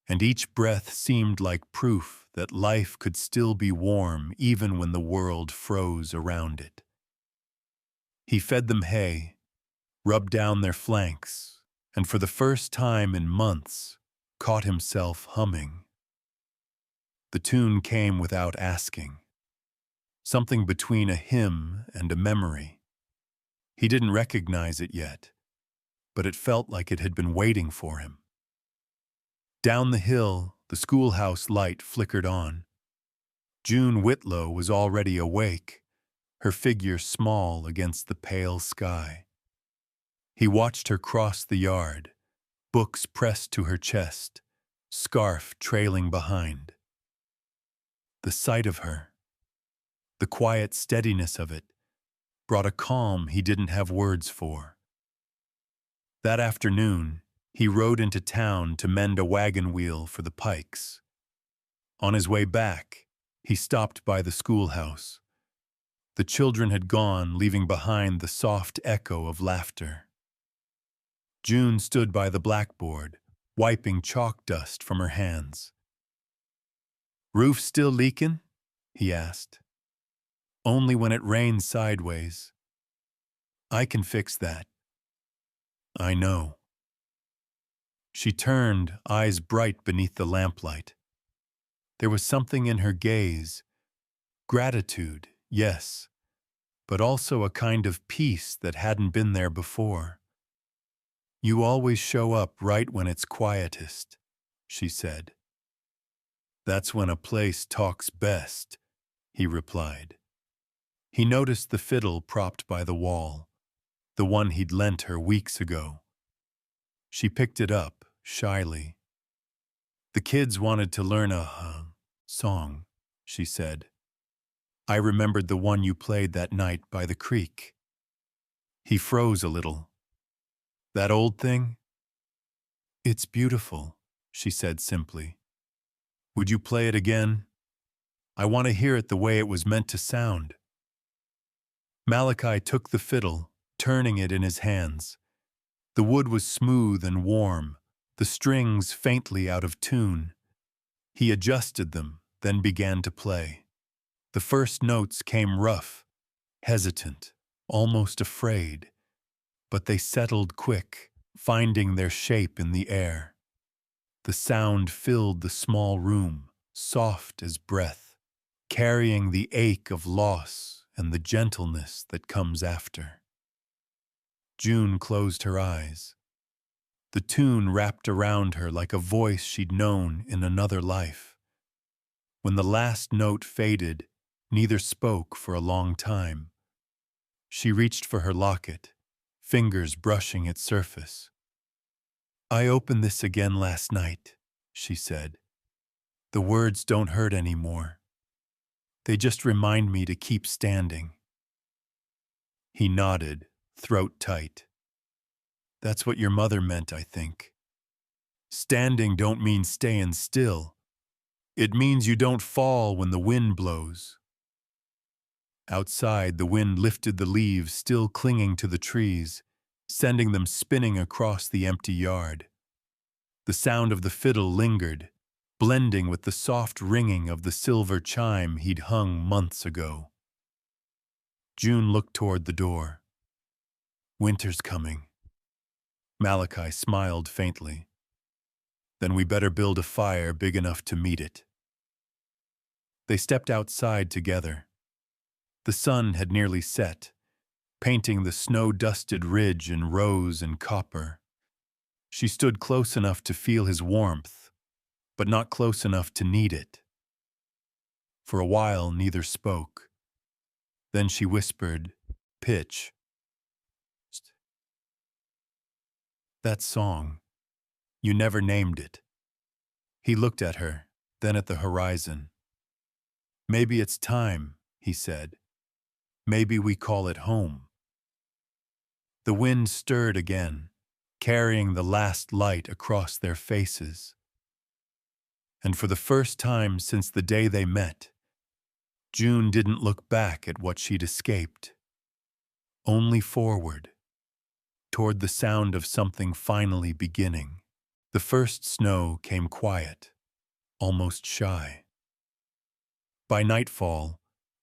and each breath seemed like proof that life could still be warm even when the world froze around it. He fed them hay, rubbed down their flanks, and for the first time in months, caught himself humming. The tune came without asking, something between a hymn and a memory. He didn't recognize it yet, but it felt like it had been waiting for him. Down the hill, the schoolhouse light flickered on. June Whitlow was already awake, her figure small against the pale sky. He watched her cross the yard, books pressed to her chest, scarf trailing behind. The sight of her, the quiet steadiness of it, brought a calm he didn't have words for. That afternoon, he rode into town to mend a wagon wheel for the Pikes. On his way back, he stopped by the schoolhouse. The children had gone, leaving behind the soft echo of laughter. June stood by the blackboard, wiping chalk dust from her hands. "Roof still leakin'?" he asked. "Only when it rains sideways. I can fix that." "I know." She turned, eyes bright beneath the lamplight. There was something in her gaze. Gratitude, yes, but also a kind of peace that hadn't been there before. "You always show up right when it's quietest," she said. "That's when a place talks best," he replied. He noticed the fiddle propped by the wall, the one he'd lent her weeks ago. She picked it up, shyly. "The kids wanted to learn a song," she said. "I remembered the one you played that night by the creek." He froze a little. "That old thing?" "It's beautiful," she said simply. "Would you play it again? I want to hear it the way it was meant to sound." Malachi took the fiddle, turning it in his hands. The wood was smooth and warm, the strings faintly out of tune. He adjusted them, then began to play. The first notes came rough, hesitant, almost afraid, but they settled quick, finding their shape in the air. The sound filled the small room, soft as breath, carrying the ache of loss and the gentleness that comes after. June closed her eyes. The tune wrapped around her like a voice she'd known in another life. When the last note faded, neither spoke for a long time. She reached for her locket, fingers brushing its surface. "I opened this again last night," she said. "The words don't hurt anymore. They just remind me to keep standing." He nodded, throat tight. "That's what your mother meant, I think. Standing don't mean staying still. It means you don't fall when the wind blows." Outside, the wind lifted the leaves still clinging to the trees, sending them spinning across the empty yard. The sound of the fiddle lingered, blending with the soft ringing of the silver chime he'd hung months ago. June looked toward the door. "Winter's coming." Malachi smiled faintly. "Then we better build a fire big enough to meet it." They stepped outside together. The sun had nearly set, painting the snow-dusted ridge in rose and copper. She stood close enough to feel his warmth, but not close enough to need it. For a while, neither spoke. Then she whispered, "Pitch. That song. You never named it." He looked at her, then at the horizon. "Maybe it's time," he said. "Maybe we call it home." The wind stirred again, carrying the last light across their faces. And for the first time since the day they met, June didn't look back at what she'd escaped. Only forward, toward the sound of something finally beginning. The first snow came quiet, almost shy. By nightfall,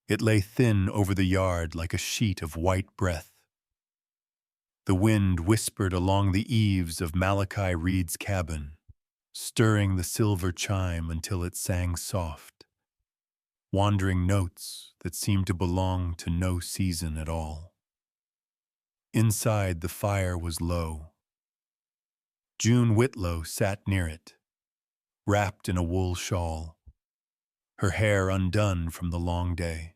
it lay thin over the yard like a sheet of white breath. The wind whispered along the eaves of Malachi Reed's cabin, stirring the silver chime until it sang soft, wandering notes that seemed to belong to no season at all. Inside, the fire was low. June Whitlow sat near it, wrapped in a wool shawl, her hair undone from the long day.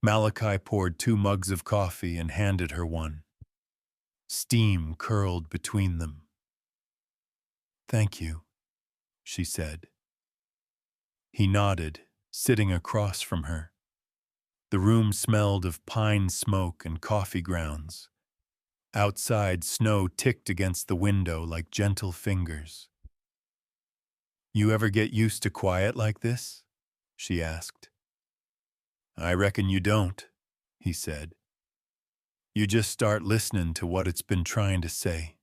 Malachi poured 2 mugs of coffee and handed her one. Steam curled between them. "Thank you," she said. He nodded, sitting across from her. The room smelled of pine smoke and coffee grounds. Outside, snow ticked against the window like gentle fingers. "You ever get used to quiet like this?" she asked. "I reckon you don't," he said. "You just start listening to what it's been trying to say."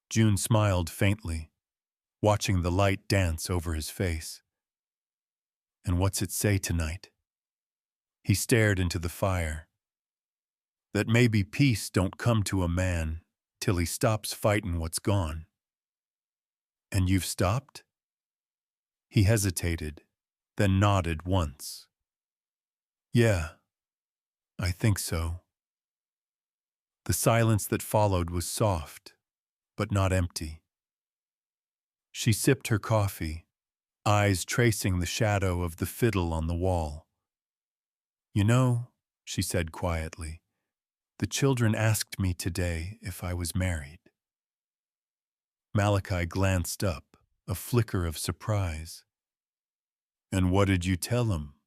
June smiled faintly, watching the light dance over his face. "And what's it say tonight?" He stared into the fire. "That maybe peace don't come to a man till he stops fighting what's gone." "And you've stopped?" He hesitated, then nodded once. "Yeah, I think so." The silence that followed was soft, but not empty. She sipped her coffee, eyes tracing the shadow of the fiddle on the wall. "You know," she said quietly, "the children asked me today if I was married." Malachi glanced up, a flicker of surprise. "And what did you tell them?"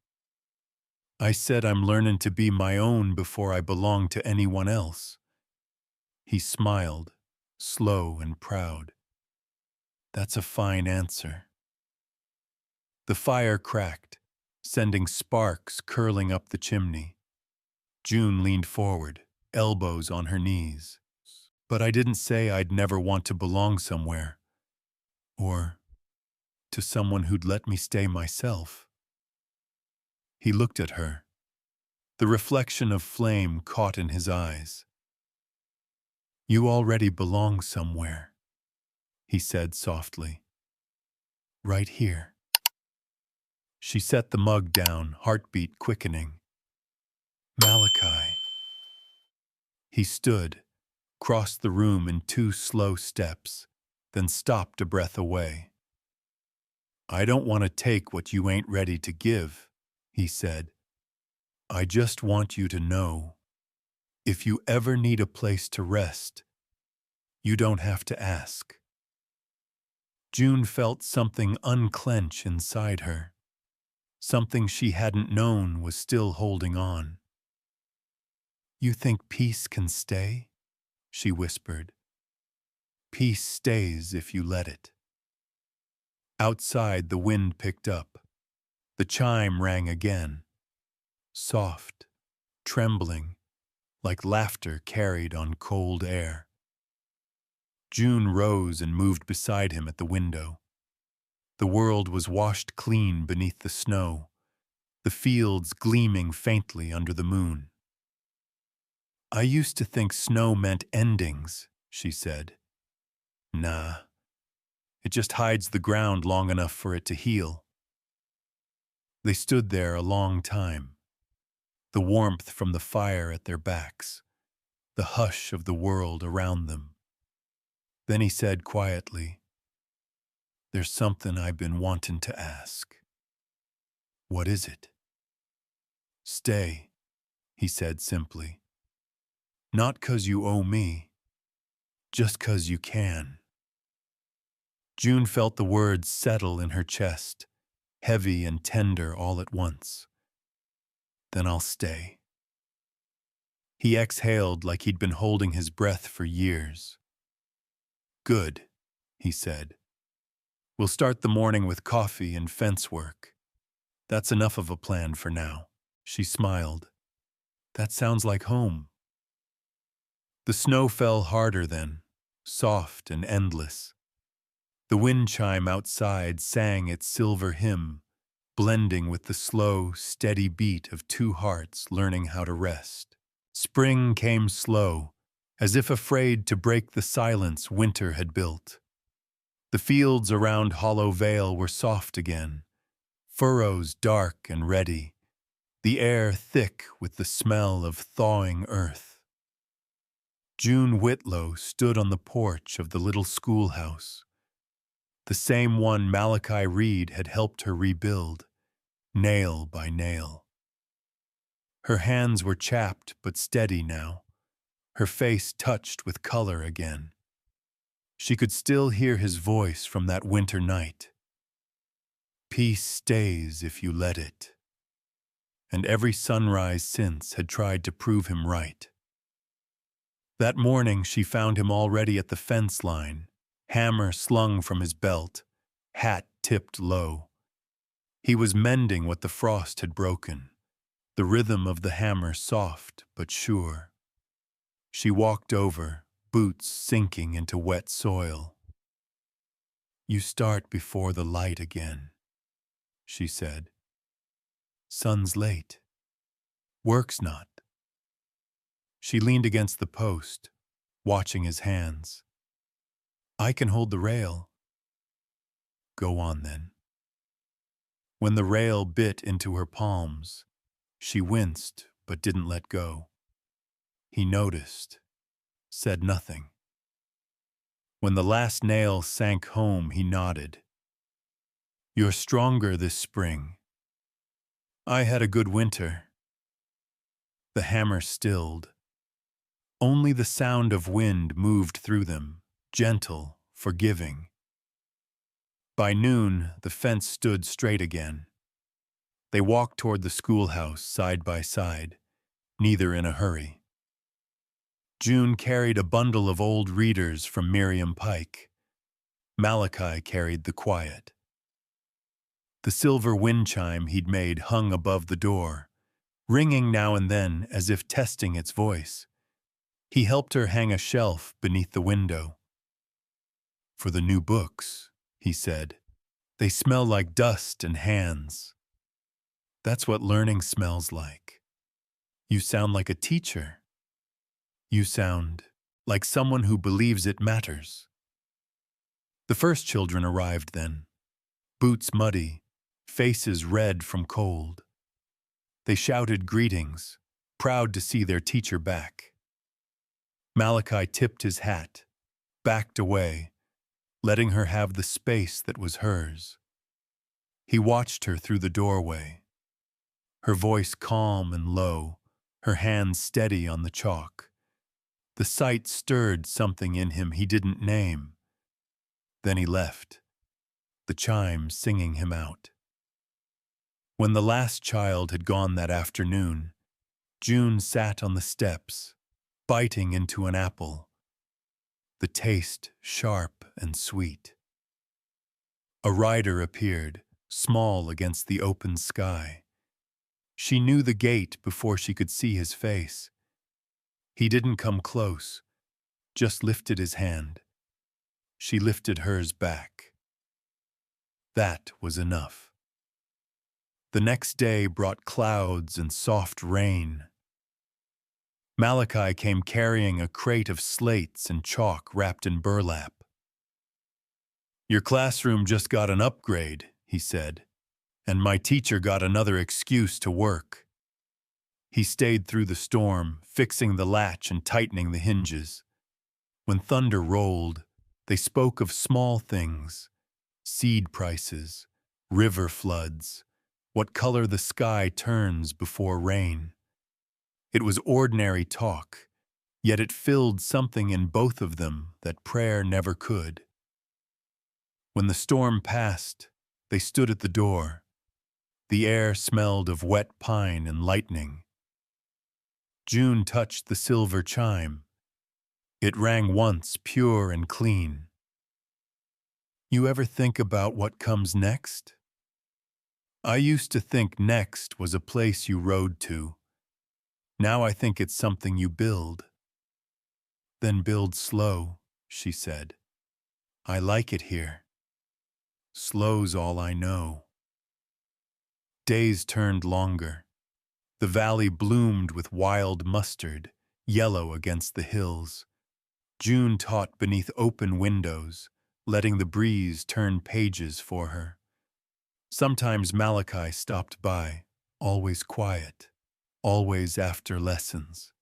"I said I'm learning to be my own before I belong to anyone else." He smiled, slow and proud. "That's a fine answer." The fire cracked, sending sparks curling up the chimney. June leaned forward, elbows on her knees. "But I didn't say I'd never want to belong somewhere. Or to someone who'd let me stay myself." He looked at her. The reflection of flame caught in his eyes. "You already belong somewhere," he said softly. "Right here." She set the mug down, heartbeat quickening. "Malachi." He stood, crossed the room in 2 slow steps, then stopped a breath away. "I don't want to take what you ain't ready to give," he said. "I just want you to know, if you ever need a place to rest, you don't have to ask." June felt something unclench inside her. Something she hadn't known was still holding on. "You think peace can stay?" she whispered. "Peace stays if you let it." Outside, the wind picked up. The chime rang again. Soft, trembling, like laughter carried on cold air. June rose and moved beside him at the window. The world was washed clean beneath the snow, the fields gleaming faintly under the moon. "I used to think snow meant endings," she said. "Nah, it just hides the ground long enough for it to heal." They stood there a long time, the warmth from the fire at their backs, the hush of the world around them. Then he said quietly, "There's something I've been wanting to ask." "What is it?" "Stay," he said simply. "Not 'cause you owe me, just 'cause you can." June felt the words settle in her chest, heavy and tender all at once. "Then I'll stay." He exhaled like he'd been holding his breath for years. "Good," he said. "We'll start the morning with coffee and fence work. That's enough of a plan for now." She smiled. "That sounds like home." The snow fell harder then, soft and endless. The wind chime outside sang its silver hymn, blending with the slow, steady beat of 2 hearts learning how to rest. Spring came slow, as if afraid to break the silence winter had built. The fields around Hollow Vale were soft again, furrows dark and ready, the air thick with the smell of thawing earth. June Whitlow stood on the porch of the little schoolhouse, the same one Malachi Reed had helped her rebuild, nail by nail. Her hands were chapped but steady now, her face touched with color again. She could still hear his voice from that winter night. "Peace stays if you let it." And every sunrise since had tried to prove him right. That morning she found him already at the fence line, hammer slung from his belt, hat tipped low. He was mending what the frost had broken, the rhythm of the hammer soft but sure. She walked over, boots sinking into wet soil. "You start before the light again," she said. "Sun's late. Work's not." She leaned against the post, watching his hands. "I can hold the rail." "Go on then." When the rail bit into her palms, she winced but didn't let go. He noticed, said nothing. When the last nail sank home, he nodded. "You're stronger this spring." "I had a good winter." The hammer stilled. Only the sound of wind moved through them, gentle, forgiving. By noon, the fence stood straight again. They walked toward the schoolhouse side by side, neither in a hurry. June carried a bundle of old readers from Miriam Pike. Malachi carried the quiet. The silver wind chime he'd made hung above the door, ringing now and then as if testing its voice. He helped her hang a shelf beneath the window. "For the new books," he said. "They smell like dust and hands." "That's what learning smells like." "You sound like a teacher." "You sound like someone who believes it matters." The first children arrived then, boots muddy, faces red from cold. They shouted greetings, proud to see their teacher back. Malachi tipped his hat, backed away, letting her have the space that was hers. He watched her through the doorway, her voice calm and low, her hands steady on the chalk. The sight stirred something in him he didn't name. Then he left, the chimes singing him out. When the last child had gone that afternoon, June sat on the steps, biting into an apple, the taste sharp and sweet. A rider appeared, small against the open sky. She knew the gate before she could see his face. He didn't come close, just lifted his hand. She lifted hers back. That was enough. The next day brought clouds and soft rain. Malachi came carrying a crate of slates and chalk wrapped in burlap. "Your classroom just got an upgrade," he said, "and my teacher got another excuse to work." He stayed through the storm, fixing the latch and tightening the hinges. When thunder rolled, they spoke of small things: seed prices, river floods, what color the sky turns before rain. It was ordinary talk, yet it filled something in both of them that prayer never could. When the storm passed, they stood at the door. The air smelled of wet pine and lightning. June touched the silver chime. It rang once, pure and clean. "You ever think about what comes next? I used to think next was a place you rode to. Now I think it's something you build." "Then build slow," she said. "I like it here. Slow's all I know." Days turned longer. The valley bloomed with wild mustard, yellow against the hills. June taught beneath open windows, letting the breeze turn pages for her. Sometimes Malachi stopped by, always quiet, always after lessons.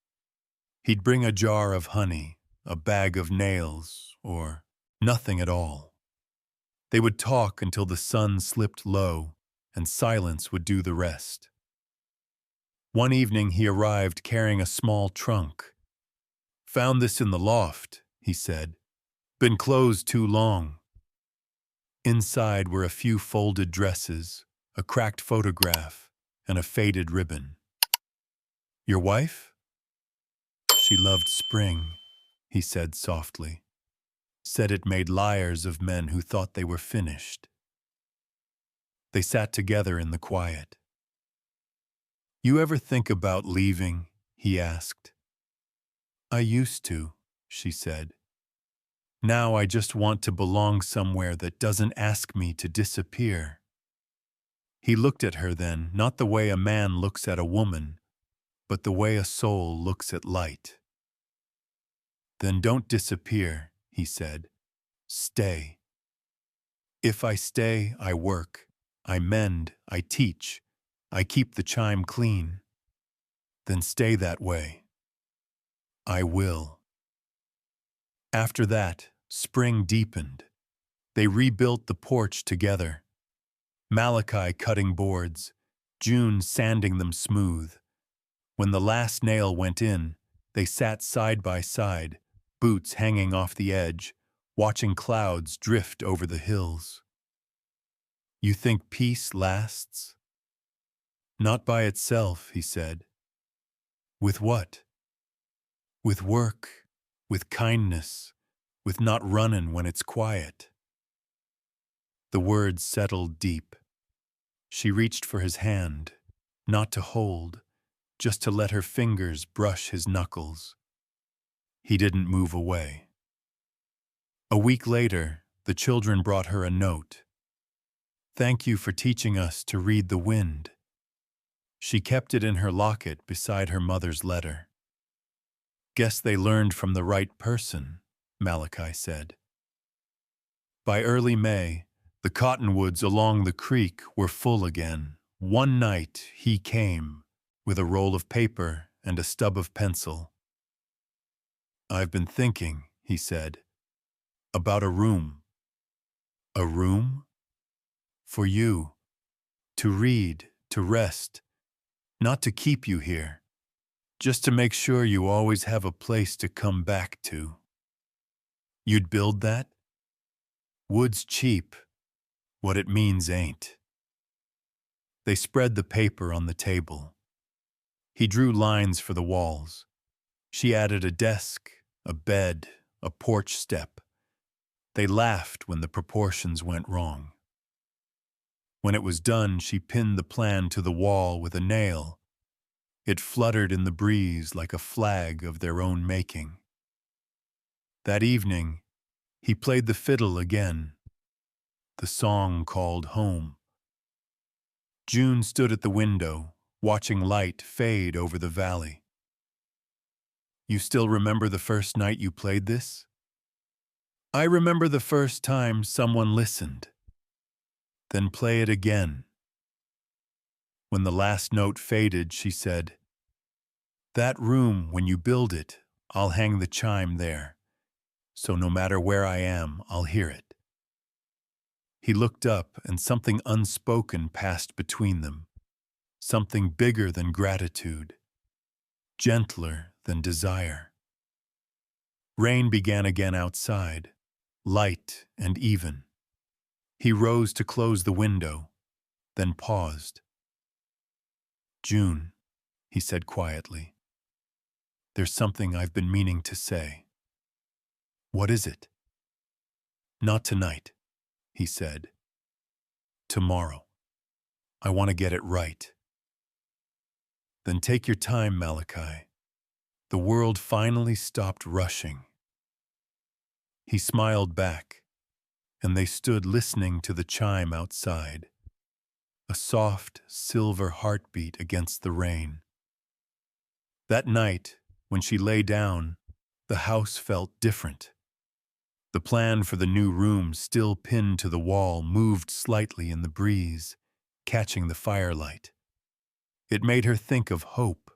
He'd bring a jar of honey, a bag of nails, or nothing at all. They would talk until the sun slipped low, and silence would do the rest. One evening he arrived carrying a small trunk. "Found this in the loft," he said. "Been closed too long." Inside were a few folded dresses, a cracked photograph, and a faded ribbon. "Your wife?" "She loved spring," he said softly. "Said it made liars of men who thought they were finished." They sat together in the quiet. "You ever think about leaving?" he asked. "I used to," she said. "Now I just want to belong somewhere that doesn't ask me to disappear." He looked at her then, not the way a man looks at a woman, but the way a soul looks at light. "Then don't disappear," he said. "Stay." "If I stay, I work, I mend, I teach, I keep the chime clean." "Then stay that way." "I will." After that, spring deepened. They rebuilt the porch together. Malachi cutting boards, June sanding them smooth. When the last nail went in, they sat side by side, boots hanging off the edge, watching clouds drift over the hills. "You think peace lasts?" "Not by itself," he said. "With what?" "With work, with kindness, with not runnin' when it's quiet." The words settled deep. She reached for his hand, not to hold, just to let her fingers brush his knuckles. He didn't move away. A week later, the children brought her a note. "Thank you for teaching us to read the wind." She kept it in her locket beside her mother's letter. "Guess they learned from the right person," Malachi said. By early May, the cottonwoods along the creek were full again. One night he came, with a roll of paper and a stub of pencil. I've been thinking, he said, about a room. A room? For you. To read, to rest, not to keep you here. Just to make sure you always have a place to come back to. You'd build that? Wood's cheap. What it means ain't. They spread the paper on the table. He drew lines for the walls. She added a desk, a bed, a porch step. They laughed when the proportions went wrong. When it was done, she pinned the plan to the wall with a nail. It fluttered in the breeze like a flag of their own making. That evening, he played the fiddle again, the song called Home. June stood at the window, watching light fade over the valley. You still remember the first night you played this? I remember the first time someone listened. Then play it again. When the last note faded, she said, "That room, when you build it, I'll hang the chime there, so no matter where I am, I'll hear it." He looked up, and something unspoken passed between them, something bigger than gratitude, gentler than desire. Rain began again outside, light and even. He rose to close the window, then paused. "June," he said quietly, "there's something I've been meaning to say." "What is it?" "Not tonight," he said. "Tomorrow. I want to get it right." "Then take your time, Malachi." The world finally stopped rushing. He smiled back, and they stood listening to the chime outside, a soft, silver heartbeat against the rain. That night, when she lay down, the house felt different. The plan for the new room, still pinned to the wall, moved slightly in the breeze, catching the firelight. It made her think of hope.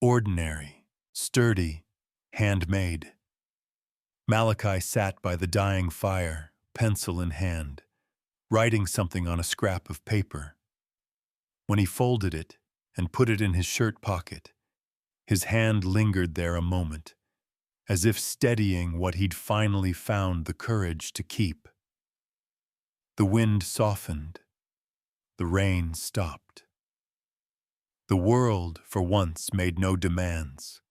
Ordinary, sturdy, handmade. Malachi sat by the dying fire, pencil in hand, writing something on a scrap of paper. When he folded it and put it in his shirt pocket, his hand lingered there a moment, as if steadying what he'd finally found the courage to keep. The wind softened. The rain stopped. The world, for once, made no demands,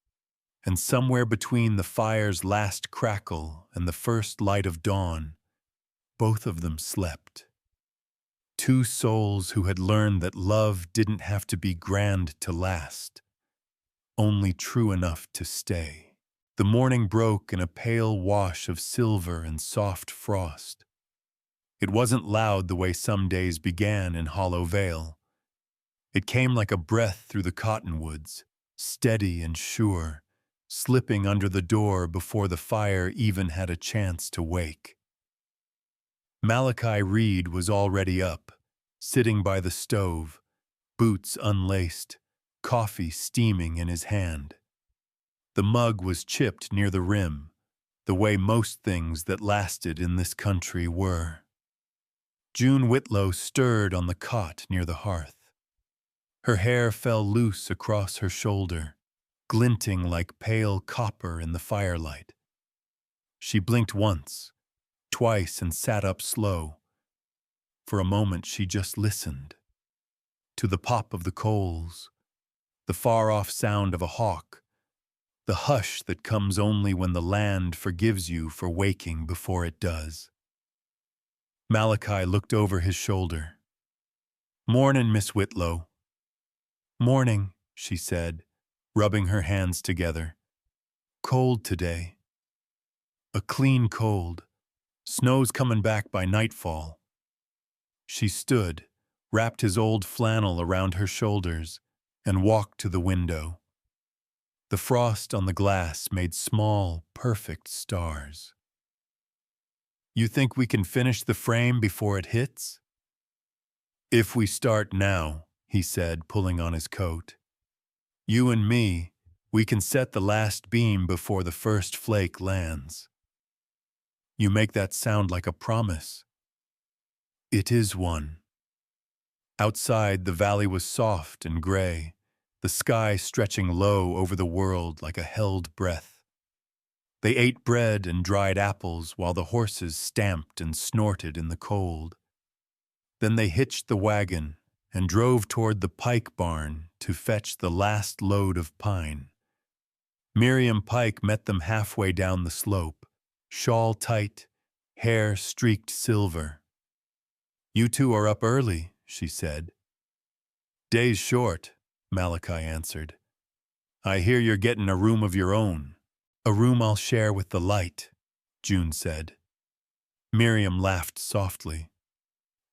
and somewhere between the fire's last crackle and the first light of dawn, both of them slept. Two souls who had learned that love didn't have to be grand to last, only true enough to stay. The morning broke in a pale wash of silver and soft frost. It wasn't loud the way some days began in Hollow Vale. It came like a breath through the cottonwoods, steady and sure, slipping under the door before the fire even had a chance to wake. Malachi Reed was already up, sitting by the stove, boots unlaced, coffee steaming in his hand. The mug was chipped near the rim, the way most things that lasted in this country were. June Whitlow stirred on the cot near the hearth. Her hair fell loose across her shoulder, glinting like pale copper in the firelight. She blinked once, twice, and sat up slow. For a moment she just listened. To the pop of the coals, the far-off sound of a hawk, the hush that comes only when the land forgives you for waking before it does. Malachi looked over his shoulder. "Mornin', Miss Whitlow." "Morning," she said, rubbing her hands together. "Cold today. A clean cold. Snow's comin' back by nightfall." She stood, wrapped his old flannel around her shoulders, and walked to the window. The frost on the glass made small, perfect stars. "You think we can finish the frame before it hits?" "If we start now," he said, pulling on his coat. "You and me, We can set the last beam before the first flake lands. You make that sound like a promise. It is one. Outside, the valley was soft and gray, the sky stretching low over the world like a held breath. They ate bread and dried apples while the horses stamped and snorted in the cold. Then they hitched the wagon and drove toward the Pike barn to fetch the last load of pine. Miriam Pike met them halfway down the slope, shawl tight, hair streaked silver. "You two are up early," she said. "Day's short," Malachi answered. "I hear you're getting a room of your own." "A room I'll share with the light," June said. Miriam laughed softly.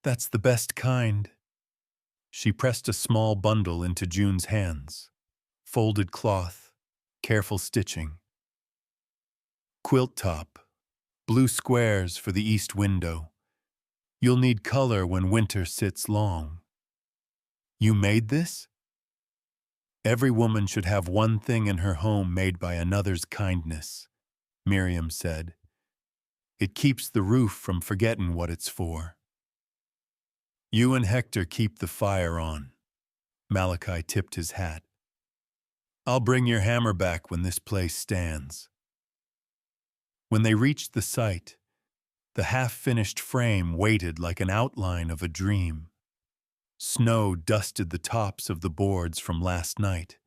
"That's the best kind." She pressed a small bundle into June's hands. Folded cloth, careful stitching. Quilt top, blue squares for the east window. You'll need color when winter sits long. "You made this?" "Every woman should have one thing in her home made by another's kindness," Miriam said. "It keeps the roof from forgetting what it's for." "You and Hector keep the fire on." Malachi tipped his hat. "I'll bring your hammer back when this place stands." When they reached the site, the half-finished frame waited like an outline of a dream. Snow dusted the tops of the boards from last night,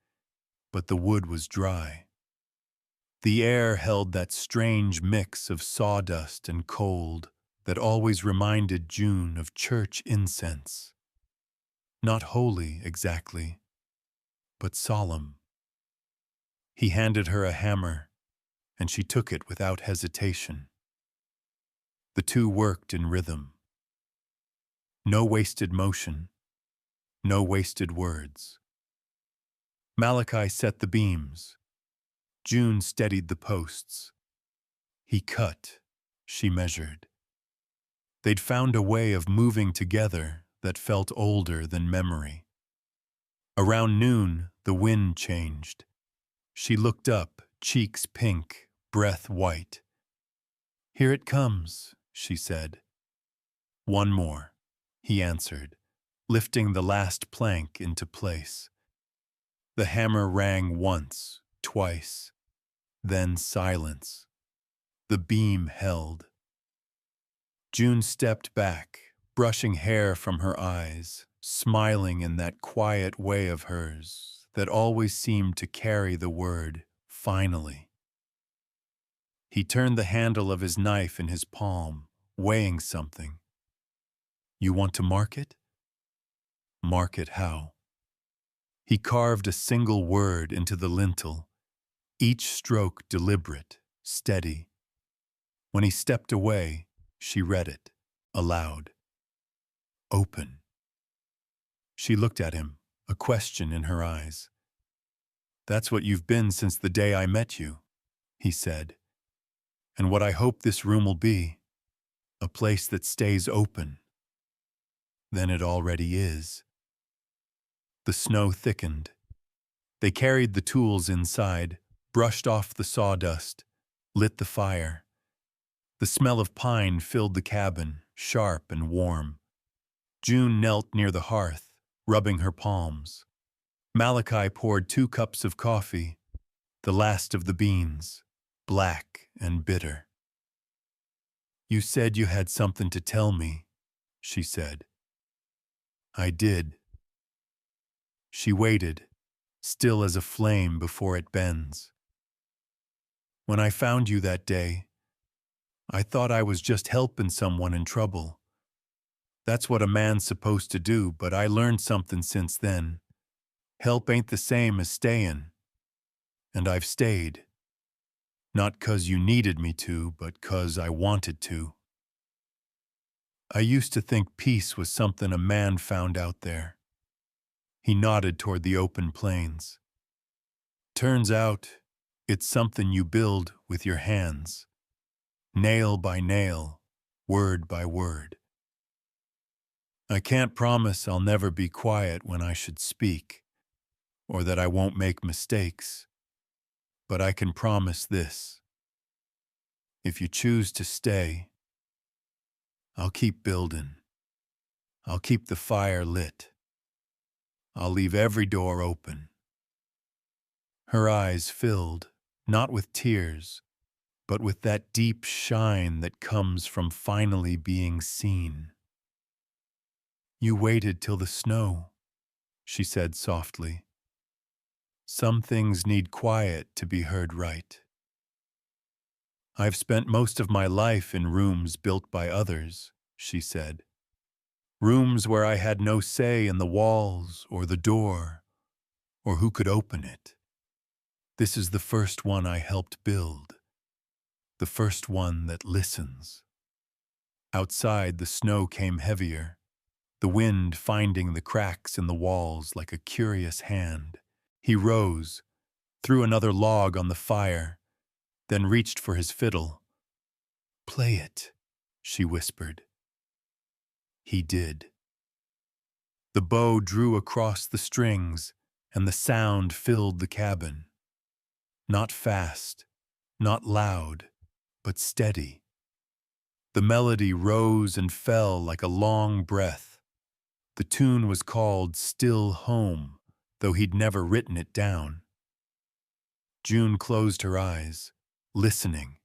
but the wood was dry. The air held that strange mix of sawdust and cold that always reminded June of church incense. Not holy, exactly, but solemn. He handed her a hammer, and she took it without hesitation. The two worked in rhythm. No wasted motion, no wasted words. Malachi set the beams. June steadied the posts. He cut, she measured. They'd found a way of moving together that felt older than memory. Around noon, the wind changed. She looked up, cheeks pink, breath white. "Here it comes," she said. "One more," he answered, lifting the last plank into place. The hammer rang once, twice, then silence. The beam held. June stepped back, brushing hair from her eyes, smiling in that quiet way of hers that always seemed to carry the word, finally. He turned the handle of his knife in his palm, weighing something. "You want to mark it?" "Mark it how?" He carved a single word into the lintel, each stroke deliberate, steady. When he stepped away, she read it, aloud. "Open." She looked at him, a question in her eyes. "That's what you've been since the day I met you," he said. "And what I hope this room will be, a place that stays open." Then it already is. The snow thickened. They carried the tools inside, brushed off the sawdust, lit the fire. The smell of pine filled the cabin, sharp and warm. June knelt near the hearth, rubbing her palms. Malachi poured 2 cups of coffee, the last of the beans, black and bitter. "You said you had something to tell me," she said. "I did." She waited, still as a flame before it bends. "When I found you that day, I thought I was just helping someone in trouble. That's what a man's supposed to do, but I learned something since then. Help ain't the same as stayin'. And I've stayed. Not 'cause you needed me to, but 'cause I wanted to. I used to think peace was something a man found out there." He nodded toward the open plains. "Turns out, it's something you build with your hands. Nail by nail, word by word. I can't promise I'll never be quiet when I should speak, or that I won't make mistakes. but I can promise this. If you choose to stay, I'll keep building. I'll keep the fire lit. I'll leave every door open. Her eyes filled, not with tears, but with that deep shine that comes from finally being seen. You waited till the snow, she said softly. Some things need quiet to be heard right. I've spent most of my life in rooms built by others, she said. Rooms where I had no say in the walls or the door or who could open it. This is the first one I helped build, the first one that listens. Outside, the snow came heavier, the wind finding the cracks in the walls like a curious hand. He rose, threw another log on the fire, then reached for his fiddle. "Play it," she whispered. He did. The bow drew across the strings, and the sound filled the cabin. Not fast, not loud, but steady. The melody rose and fell like a long breath. The tune was called Still Home, though he'd never written it down. June closed her eyes, listening.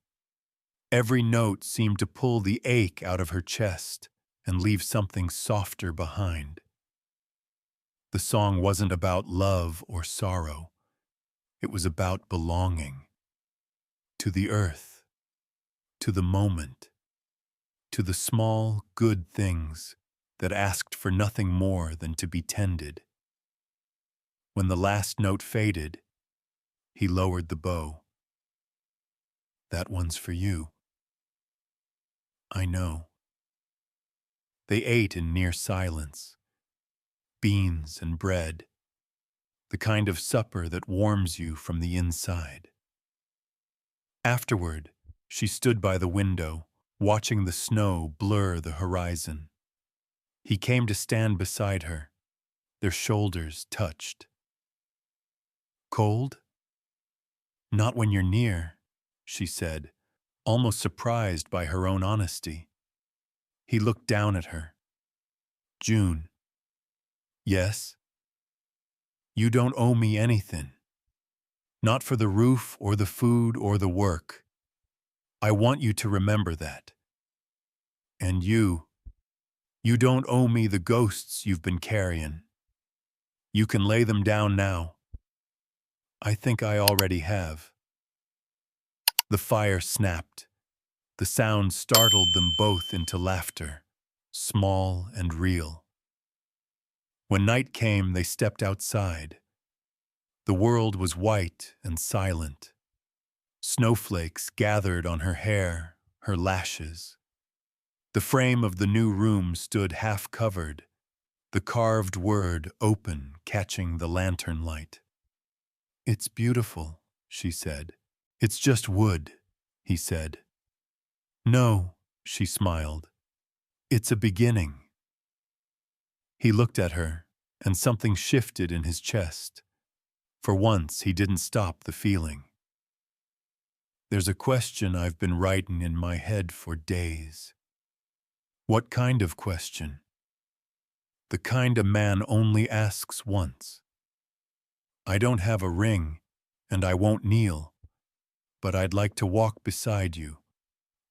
Every note seemed to pull the ache out of her chest and leave something softer behind. The song wasn't about love or sorrow. It was about belonging. To the earth, to the moment, to the small, good things that asked for nothing more than to be tended. When the last note faded, he lowered the bow. "That one's for you." "I know." They ate in near silence. Beans and bread, the kind of supper that warms you from the inside. Afterward, she stood by the window, watching the snow blur the horizon. He came to stand beside her. Their shoulders touched. "Cold?" "Not when you're near," she said, almost surprised by her own honesty. He looked down at her. "June." "Yes?" "You don't owe me anything. Not for the roof or the food or the work. I want you to remember that. And you don't owe me the ghosts you've been carrying. You can lay them down now. I think I already have." The fire snapped. The sound startled them both into laughter, small and real. When night came, they stepped outside. The world was white and silent. Snowflakes gathered on her hair, her lashes. The frame of the new room stood half-covered, the carved word open, catching the lantern light. "It's beautiful," she said. "It's just wood," he said. "No," she smiled. "It's a beginning." He looked at her, and something shifted in his chest. For once, he didn't stop the feeling. "There's a question I've been writing in my head for days." "What kind of question?" "The kind a man only asks once. I don't have a ring, and I won't kneel, but I'd like to walk beside you,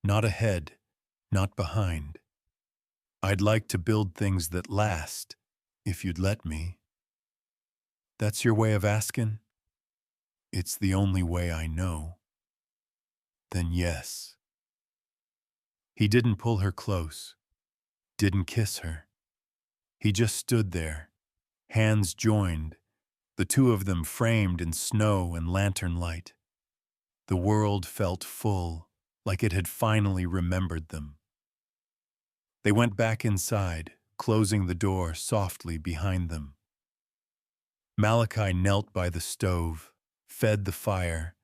not ahead, not behind. I'd like to build things that last, if you'd let me." "That's your way of asking?" "It's the only way I know." "Then yes." He didn't pull her close, didn't kiss her. He just stood there, hands joined, the two of them framed in snow and lantern light. The world felt full, like it had finally remembered them. They went back inside, closing the door softly behind them. Malachi knelt by the stove, fed the fire,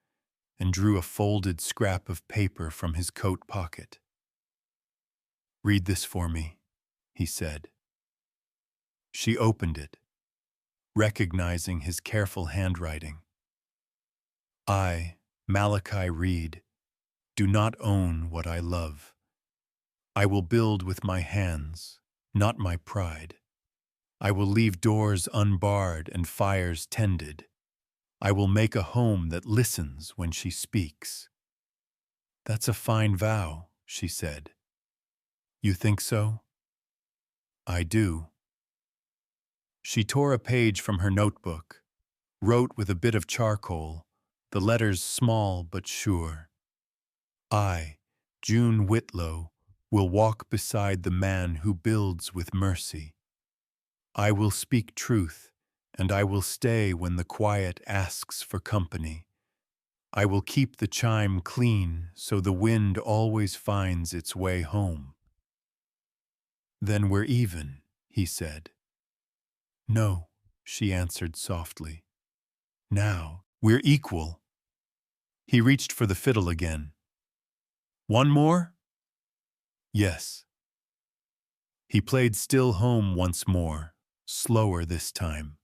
and drew a folded scrap of paper from his coat pocket. "Read this for me," he said. She opened it, recognizing his careful handwriting. "I, Malachi Reed, do not own what I love. I will build with my hands, not my pride. I will leave doors unbarred and fires tended. I will make a home that listens when she speaks. That's a fine vow, she said. You think so? I do. She tore a page from her notebook, wrote with a bit of charcoal, the letters small but sure. I, June Whitlow, will walk beside the man who builds with mercy. I will speak truth, and I will stay when the quiet asks for company. I will keep the chime clean so the wind always finds its way home. Then we're even, he said. No, she answered softly. Now we're equal. He reached for the fiddle again. One more? Yes. He played Still Home once more, slower this time.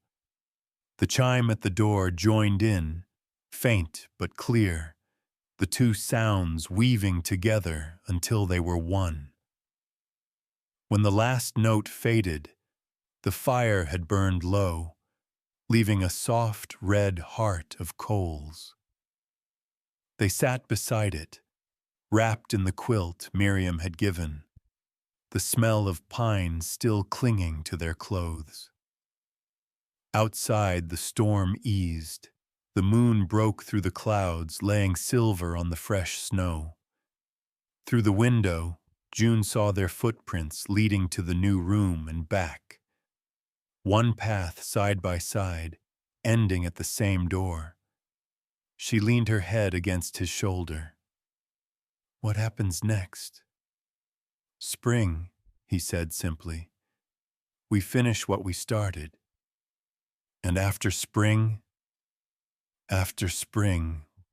The chime at the door joined in, faint but clear, the two sounds weaving together until they were one. When the last note faded, the fire had burned low, leaving a soft red heart of coals. They sat beside it, wrapped in the quilt Miriam had given, the smell of pine still clinging to their clothes. Outside, the storm eased. The moon broke through the clouds, laying silver on the fresh snow. Through the window, June saw their footprints leading to the new room and back. One path side by side, ending at the same door. She leaned her head against his shoulder. What happens next? Spring, he said simply. We finish what we started. And after spring,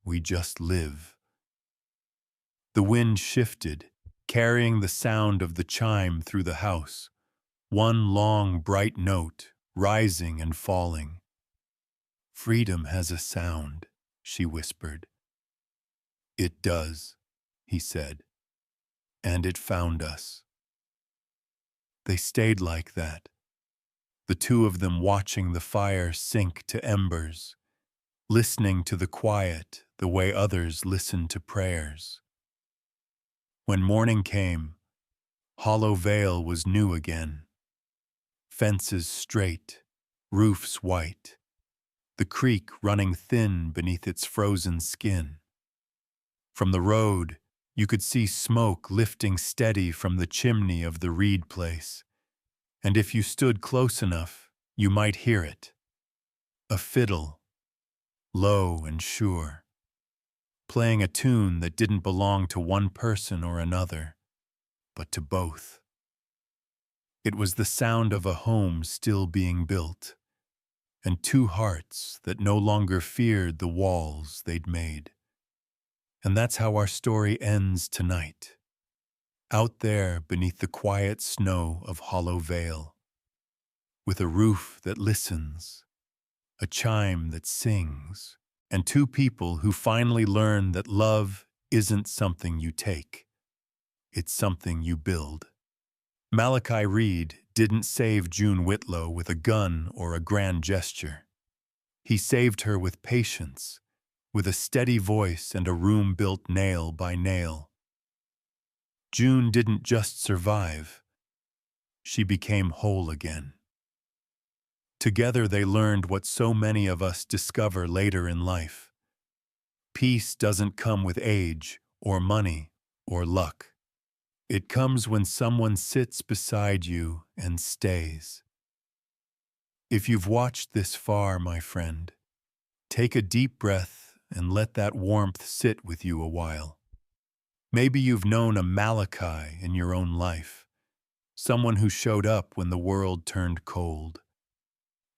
we just live. The wind shifted, carrying the sound of the chime through the house, one long bright note, rising and falling. Freedom has a sound, she whispered. It does, he said, and it found us. They stayed like that, the two of them watching the fire sink to embers, listening to the quiet the way others listen to prayers. When morning came, Hollow Vale was new again. Fences straight, roofs white, the creek running thin beneath its frozen skin. From the road, you could see smoke lifting steady from the chimney of the Reed place, and if you stood close enough, you might hear it. A fiddle, low and sure, playing a tune that didn't belong to one person or another, but to both. It was the sound of a home still being built, and two hearts that no longer feared the walls they'd made. And that's how our story ends tonight, out there beneath the quiet snow of Hollow Vale, with a roof that listens, a chime that sings, and two people who finally learn that love isn't something you take, it's something you build. Malachi Reed didn't save June Whitlow with a gun or a grand gesture. He saved her with patience, with a steady voice and a room built nail by nail. June didn't just survive, she became whole again. Together they learned what so many of us discover later in life. Peace doesn't come with age, or money, or luck. It comes when someone sits beside you and stays. If you've watched this far, my friend, take a deep breath and let that warmth sit with you a while. Maybe you've known a Malachi in your own life, someone who showed up when the world turned cold.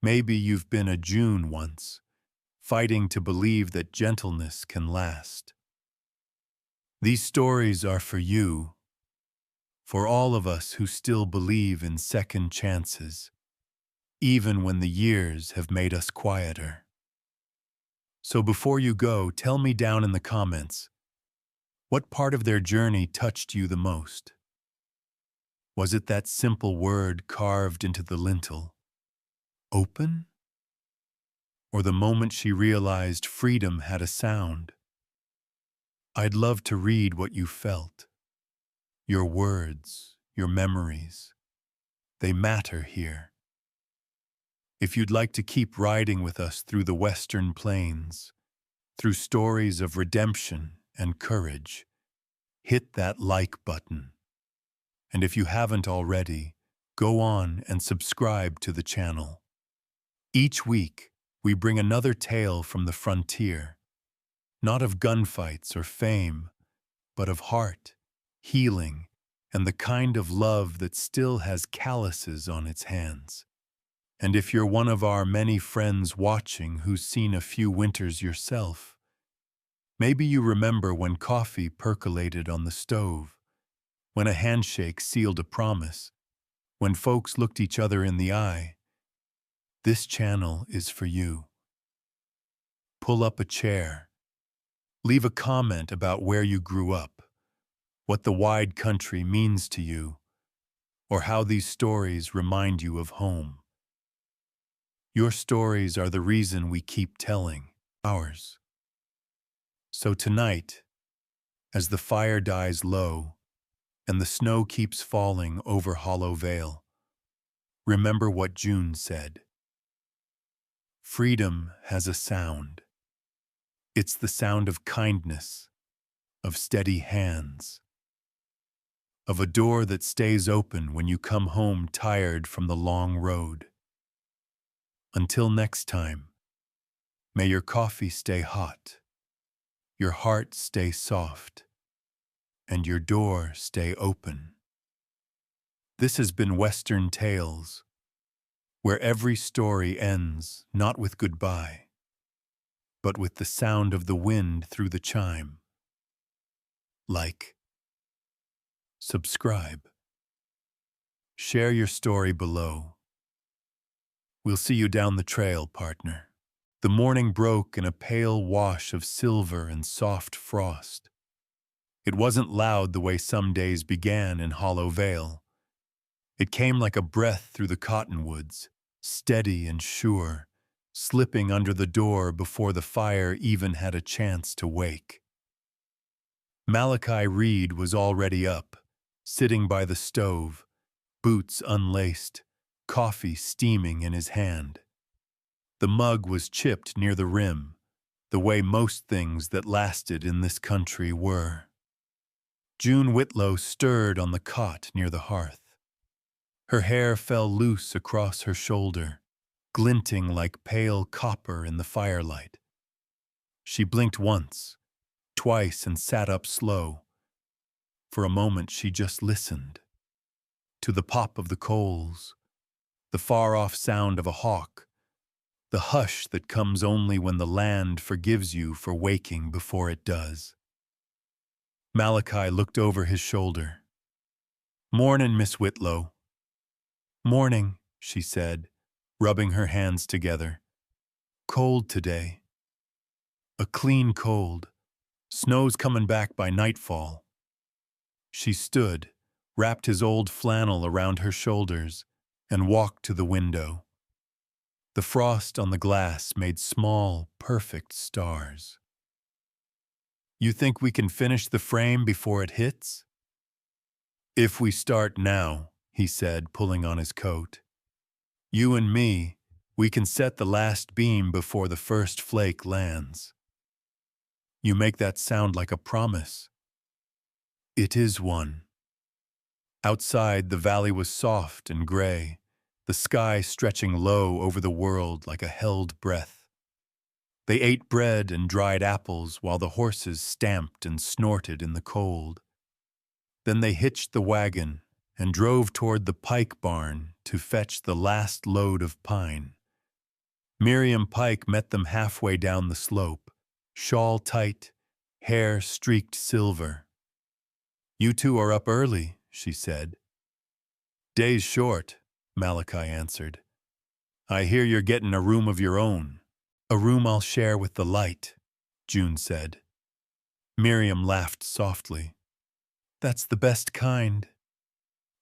Maybe you've been a June once, fighting to believe that gentleness can last. These stories are for you, for all of us who still believe in second chances, even when the years have made us quieter. So before you go, tell me down in the comments, what part of their journey touched you the most? Was it that simple word carved into the lintel, open? Or the moment she realized freedom had a sound? I'd love to read what you felt. Your words, your memories, they matter here. If you'd like to keep riding with us through the Western Plains, through stories of redemption and courage, hit that like button. And if you haven't already, go on and subscribe to the channel. Each week, we bring another tale from the frontier, not of gunfights or fame, but of heart, healing, and the kind of love that still has calluses on its hands. And if you're one of our many friends watching who's seen a few winters yourself, maybe you remember when coffee percolated on the stove, when a handshake sealed a promise, when folks looked each other in the eye. This channel is for you. Pull up a chair. Leave a comment about where you grew up, what the wide country means to you, or how these stories remind you of home. Your stories are the reason we keep telling ours. So tonight, as the fire dies low and the snow keeps falling over Hollow Vale, remember what June said. Freedom has a sound. It's the sound of kindness, of steady hands, of a door that stays open when you come home tired from the long road. Until next time, may your coffee stay hot, your heart stay soft, and your door stay open. This has been Western Tales, where every story ends not with goodbye, but with the sound of the wind through the chime. Like, subscribe, share your story below. We'll see you down the trail, partner. The morning broke in a pale wash of silver and soft frost. It wasn't loud the way some days began in Hollow Vale. It came like a breath through the cottonwoods, steady and sure, slipping under the door before the fire even had a chance to wake. Malachi Reed was already up, sitting by the stove, boots unlaced, coffee steaming in his hand. The mug was chipped near the rim, the way most things that lasted in this country were. June Whitlow stirred on the cot near the hearth. Her hair fell loose across her shoulder, glinting like pale copper in the firelight. She blinked once, twice, and sat up slow. For a moment she just listened. To the pop of the coals, the far-off sound of a hawk, the hush that comes only when the land forgives you for waking before it does. Malachi looked over his shoulder. "Mornin', Miss Whitlow." "Morning," she said, rubbing her hands together. "Cold today. A clean cold. Snow's comin' back by nightfall." She stood, wrapped his old flannel around her shoulders, and walked to the window. The frost on the glass made small, perfect stars. "You think we can finish the frame before it hits?" "If we start now," he said, pulling on his coat. "You and me, we can set the last beam before the first flake lands." "You make that sound like a promise." "It is one." Outside, the valley was soft and gray, the sky stretching low over the world like a held breath. They ate bread and dried apples while the horses stamped and snorted in the cold. Then they hitched the wagon and drove toward the Pike barn to fetch the last load of pine. Miriam Pike met them halfway down the slope, shawl tight, hair streaked silver. "You two are up early," she said. "Day's short," Malachi answered. "I hear you're getting a room of your own." A room I'll share with the light, June said. Miriam laughed softly. That's the best kind.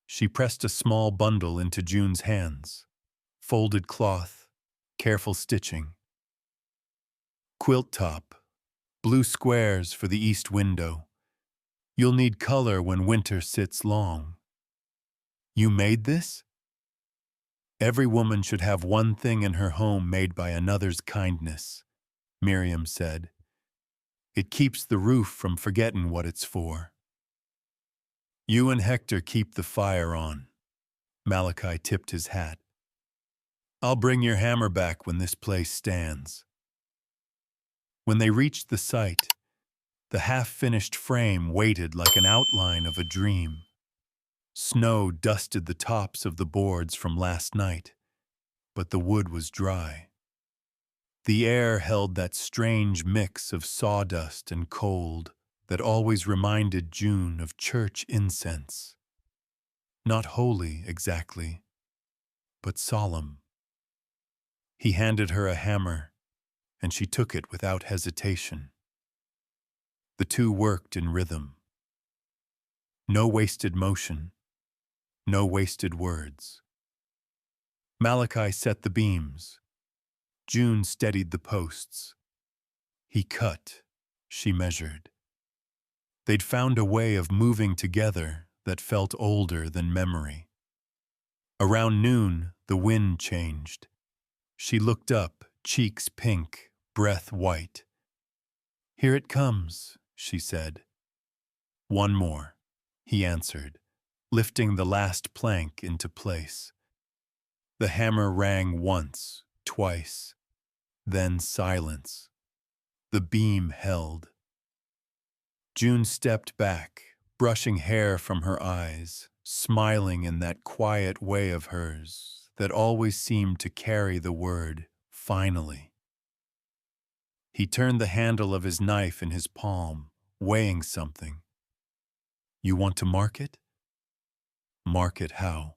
She pressed a small bundle into June's hands. Folded cloth, careful stitching. Quilt top, blue squares for the east window. You'll need color when winter sits long. You made this? Every woman should have one thing in her home made by another's kindness, Miriam said. It keeps the roof from forgetting what it's for. You and Hector keep the fire on. Malachi tipped his hat. I'll bring your hammer back when this place stands. When they reached the site, the half-finished frame waited like an outline of a dream. Snow dusted the tops of the boards from last night, but the wood was dry. The air held that strange mix of sawdust and cold that always reminded June of church incense. Not holy, exactly, but solemn. He handed her a hammer, and she took it without hesitation. The two worked in rhythm. No wasted motion, no wasted words. Malachi set the beams. June steadied the posts. He cut, she measured. They'd found a way of moving together that felt older than memory. Around noon, the wind changed. She looked up, cheeks pink, breath white. Here it comes, she said. One more, he answered, lifting the last plank into place. The hammer rang once, twice, then silence. The beam held. June stepped back, brushing hair from her eyes, smiling in that quiet way of hers that always seemed to carry the word, finally. He turned the handle of his knife in his palm, weighing something. You want to mark it? Mark it how?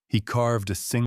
He carved a single